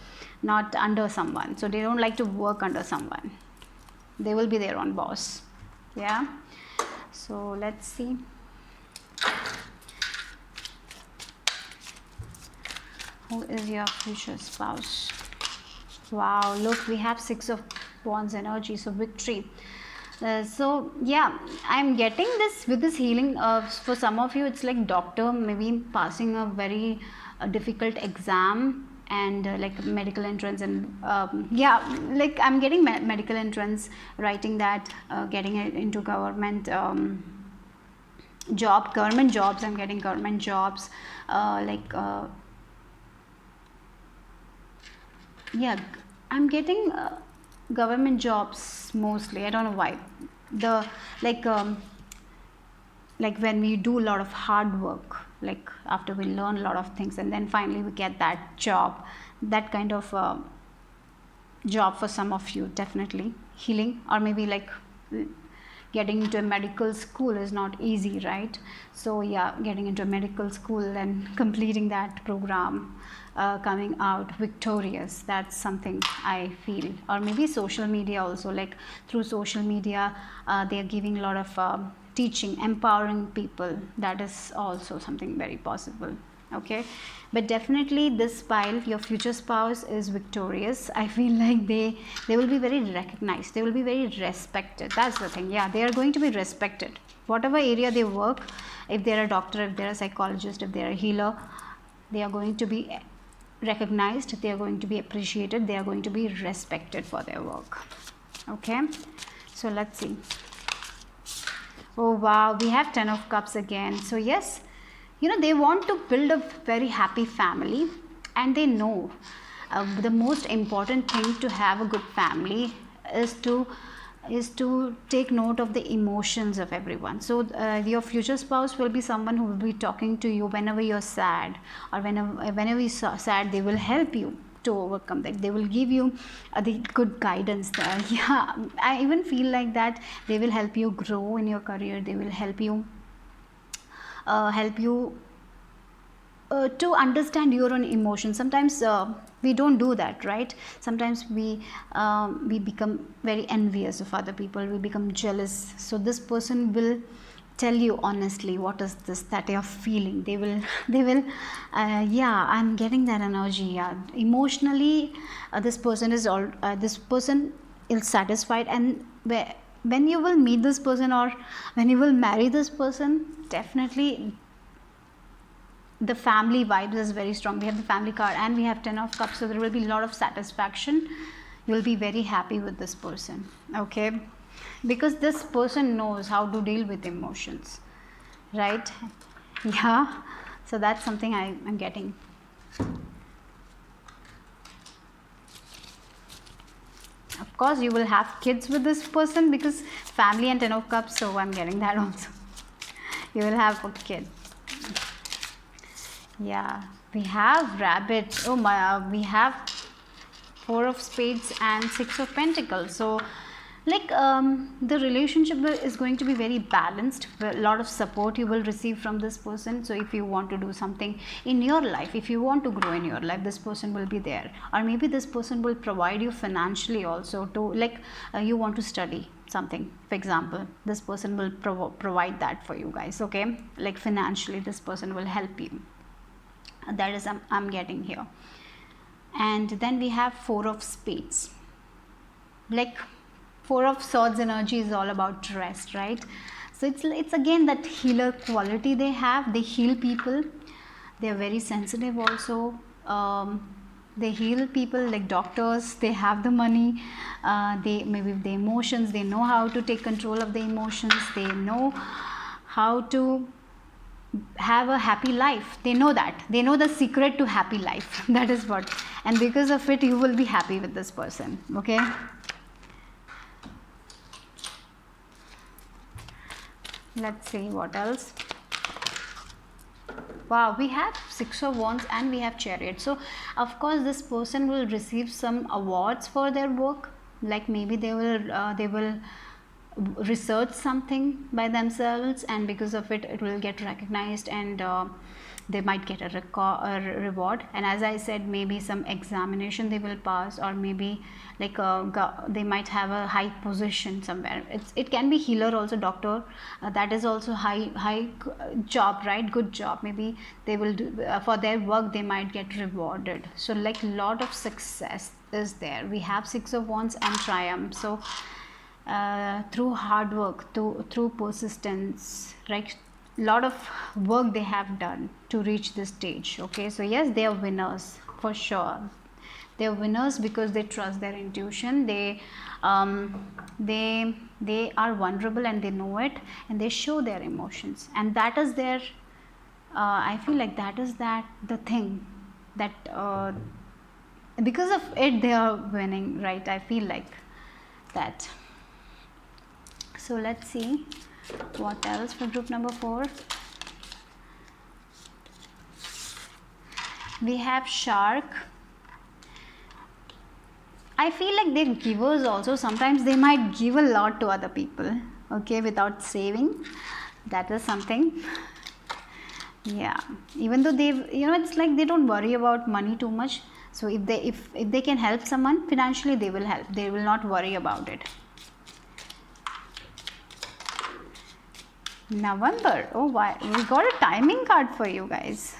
Not under someone. So they don't like to work under someone, they will be their own boss. Yeah, so let's see. Who is your future spouse? Wow, look, we have 6 of Wands energy, so victory. So yeah, I'm getting this with this healing. For some of you, it's like doctor, maybe passing a very difficult exam, and like medical entrance, and yeah, like I'm getting medical entrance, writing that, getting it into government government jobs. I'm getting government jobs, yeah, I'm getting government jobs mostly. I don't know why. The like when we do a lot of hard work, like after we learn a lot of things and then finally we get that job, that kind of job for some of you, definitely healing. Or maybe like getting into a medical school is not easy, right? So yeah, getting into a medical school and completing that program, coming out victorious, that's something I feel. Or maybe social media also, like through social media, they are giving a lot of teaching, empowering people. That is also something very possible. Okay, but definitely this pile, your future spouse is victorious. I feel like they will be very recognized, they will be very respected. That's the thing. Yeah, they are going to be respected, whatever area they work. If they're a doctor, if they're a psychologist, if they're a healer, they are going to be recognized, they are going to be appreciated, they are going to be respected for their work. Okay, So let's see. Oh wow, we have 10 of cups again. So yes, they want to build a very happy family, and they know the most important thing to have a good family is to take note of the emotions of everyone. So your future spouse will be someone who will be talking to you whenever you're sad, or whenever you're sad, they will help you to overcome that. They will give you the good guidance there. Yeah, I even feel like that they will help you grow in your career. They will help you to understand your own emotions. Sometimes we don't do that, right? Sometimes we become very envious of other people, we become jealous. So this person will tell you honestly what is this that you're feeling. They will yeah, I'm getting that energy. Yeah, emotionally this person is satisfied. And when you will meet this person, or when you will marry this person, definitely the family vibes is very strong. We have the family card and we have 10 of cups, so there will be a lot of satisfaction. You will be very happy with this person, okay, because this person knows how to deal with emotions, right? Yeah, so that's something I'm getting. Of course you will have kids with this person, because family and 10 of cups, so I'm getting that also. You will have a kid. Yeah, we have rabbit. Oh my, we have 4 of spades and 6 of pentacles. So like the relationship is going to be very balanced. A lot of support you will receive from this person. So if you want to do something in your life, if you want to grow in your life, this person will be there. Or maybe this person will provide you financially also, to like you want to study something, for example, this person will provide that for you guys, okay? Like financially this person will help you. That is I'm getting here. And then we have 4 of spades. Like 4 of swords energy is all about rest, right? So it's again that healer quality they have. They heal people. They are very sensitive also. They heal people like doctors. They have the money. They maybe the emotions. They know how to take control of the emotions. They know how to have a happy life. They know that. They know the secret to happy life. That is what. And because of it, you will be happy with this person, okay? Let's see what else. Wow, we have 6 of wands and we have chariot. So of course this person will receive some awards for their work. Like maybe they will research something by themselves, and because of it will get recognized, and they might get a reward. And as I said, maybe some examination they will pass, or maybe like they might have a high position somewhere. It can be healer also, doctor, that is also high job, right? Good job. Maybe they will do for their work, they might get rewarded. So like lot of success is there. We have 6 of wands and triumph. So through hard work, through persistence, right? Lot of work they have done to reach this stage, okay? So yes, they are winners for sure. They are winners because they trust their intuition. They are vulnerable and they know it, and they show their emotions, and that is their I feel like that is the thing that because of it they are winning, right? I feel like that. So let's see what else for group number 4. We have shark. I feel like they're givers also. Sometimes they might give a lot to other people, okay, without saving. That is something. Yeah, even though it's like they don't worry about money too much. So if they can help someone financially, they will help. They will not worry about it. November. Oh, why we got a timing card for you guys.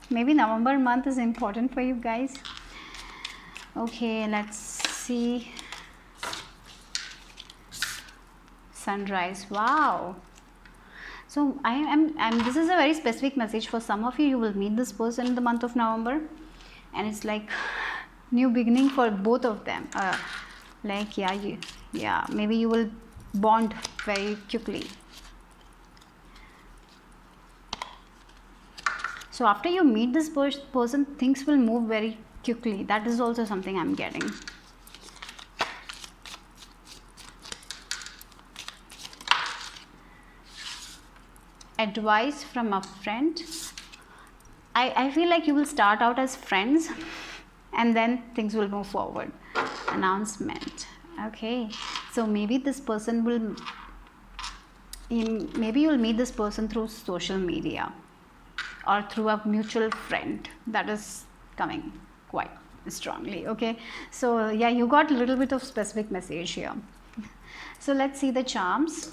Maybe November month is important for you guys. Okay, let's see. Sunrise. Wow. So I'm this is a very specific message for some of you. You will meet this person in the month of November, and it's like new beginning for both of them. Like yeah, maybe you will bond very quickly. So after you meet this person, things will move very quickly. That is also something I'm getting. Advice from a friend. I feel like you will start out as friends and then things will move forward. Announcement. Okay, so maybe this person will, maybe you'll meet this person through social media or through a mutual friend. That is coming quite strongly. Okay, so yeah, you got a little bit of specific message here. So let's see the charms.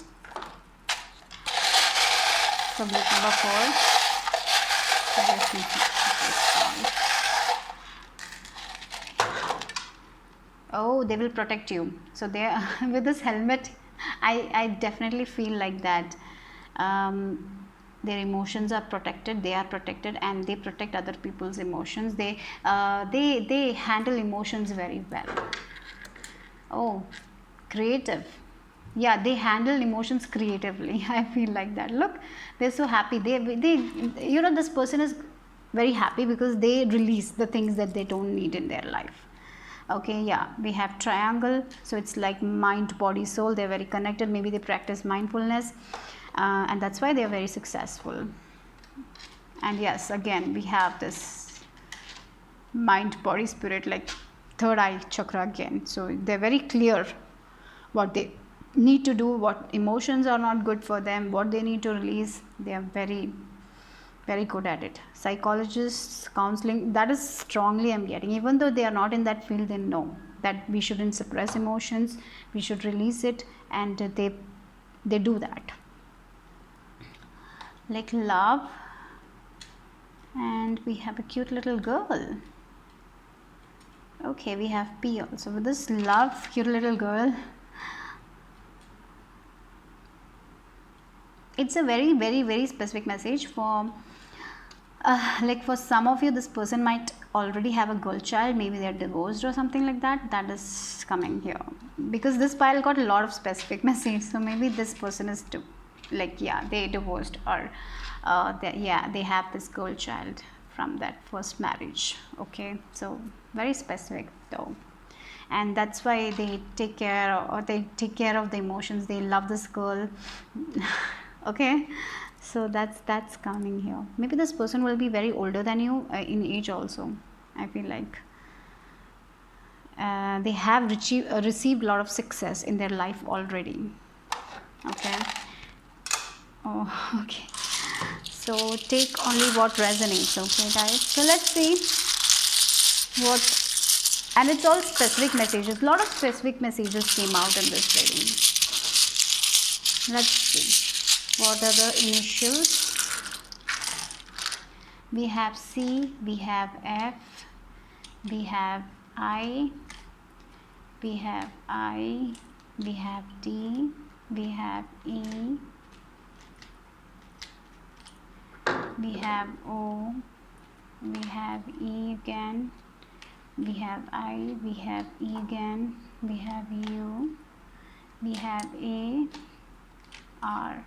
So group number 4. Oh, they will protect you. So they with this helmet, I definitely feel like that. Their emotions are protected. They are protected, and they protect other people's emotions. They handle emotions very well. Oh, creative. Yeah, they handle emotions creatively. I feel like that. Look, they're so happy. They this person is very happy because they release the things that they don't need in their life. Okay, yeah, we have triangle. So it's like mind, body, soul. They're very connected. Maybe they practice mindfulness, and that's why they're very successful. And yes, again, we have this mind, body, spirit, like third eye chakra again. So they're very clear what they need to do, what emotions are not good for them, what they need to release. They are very, very good at it. Psychologists, counseling, that is strongly I'm getting. Even though they are not in that field, they know that we shouldn't suppress emotions, we should release it, and they do that. Like love, and we have a cute little girl. Okay, we have P also. With this love, cute little girl, it's a very, very, very specific message for like for some of you, this person might already have a girl child. Maybe they're divorced or something like that. That is coming here because this pile got a lot of specific message. So maybe this person is they divorced, or they have this girl child from that first marriage. Okay, so very specific though, and that's why they take care of the emotions. They love this girl. Okay, so that's coming here. Maybe this person will be very older than you in age also. I feel like they have received a lot of success in their life already. Okay. Oh, okay. So take only what resonates. Okay, guys. So let's see what, and it's all specific messages. A lot of specific messages came out in this reading. Let's see. What are the initials? We have C, we have F, we have I, we have I, we have D, we have E, we have O, we have E again, we have I, we have E again, we have U, we have A, R.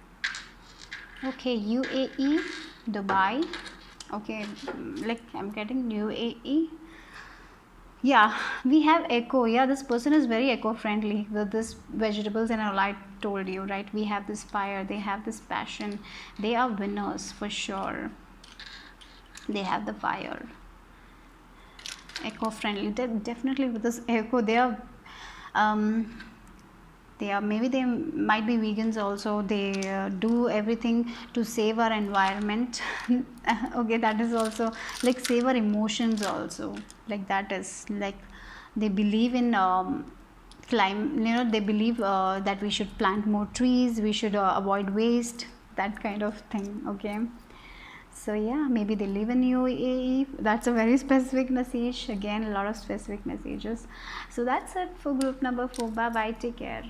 Okay, UAE, Dubai. Okay, like I'm getting UAE. Yeah, we have eco. Yeah, this person is very eco-friendly with this vegetables and all I told you, right? We have this fire, they have this passion. They are winners for sure. They have the fire. Eco-friendly. Definitely with this eco, they are maybe they might be vegans also. They do everything to save our environment. Okay, that is also like save our emotions also. Like that is like they believe in they believe that we should plant more trees, we should avoid waste, that kind of thing. Okay, so yeah, maybe they live in UAE. That's a very specific message. Again, a lot of specific messages. So that's it for group number 4. Bye bye, take care.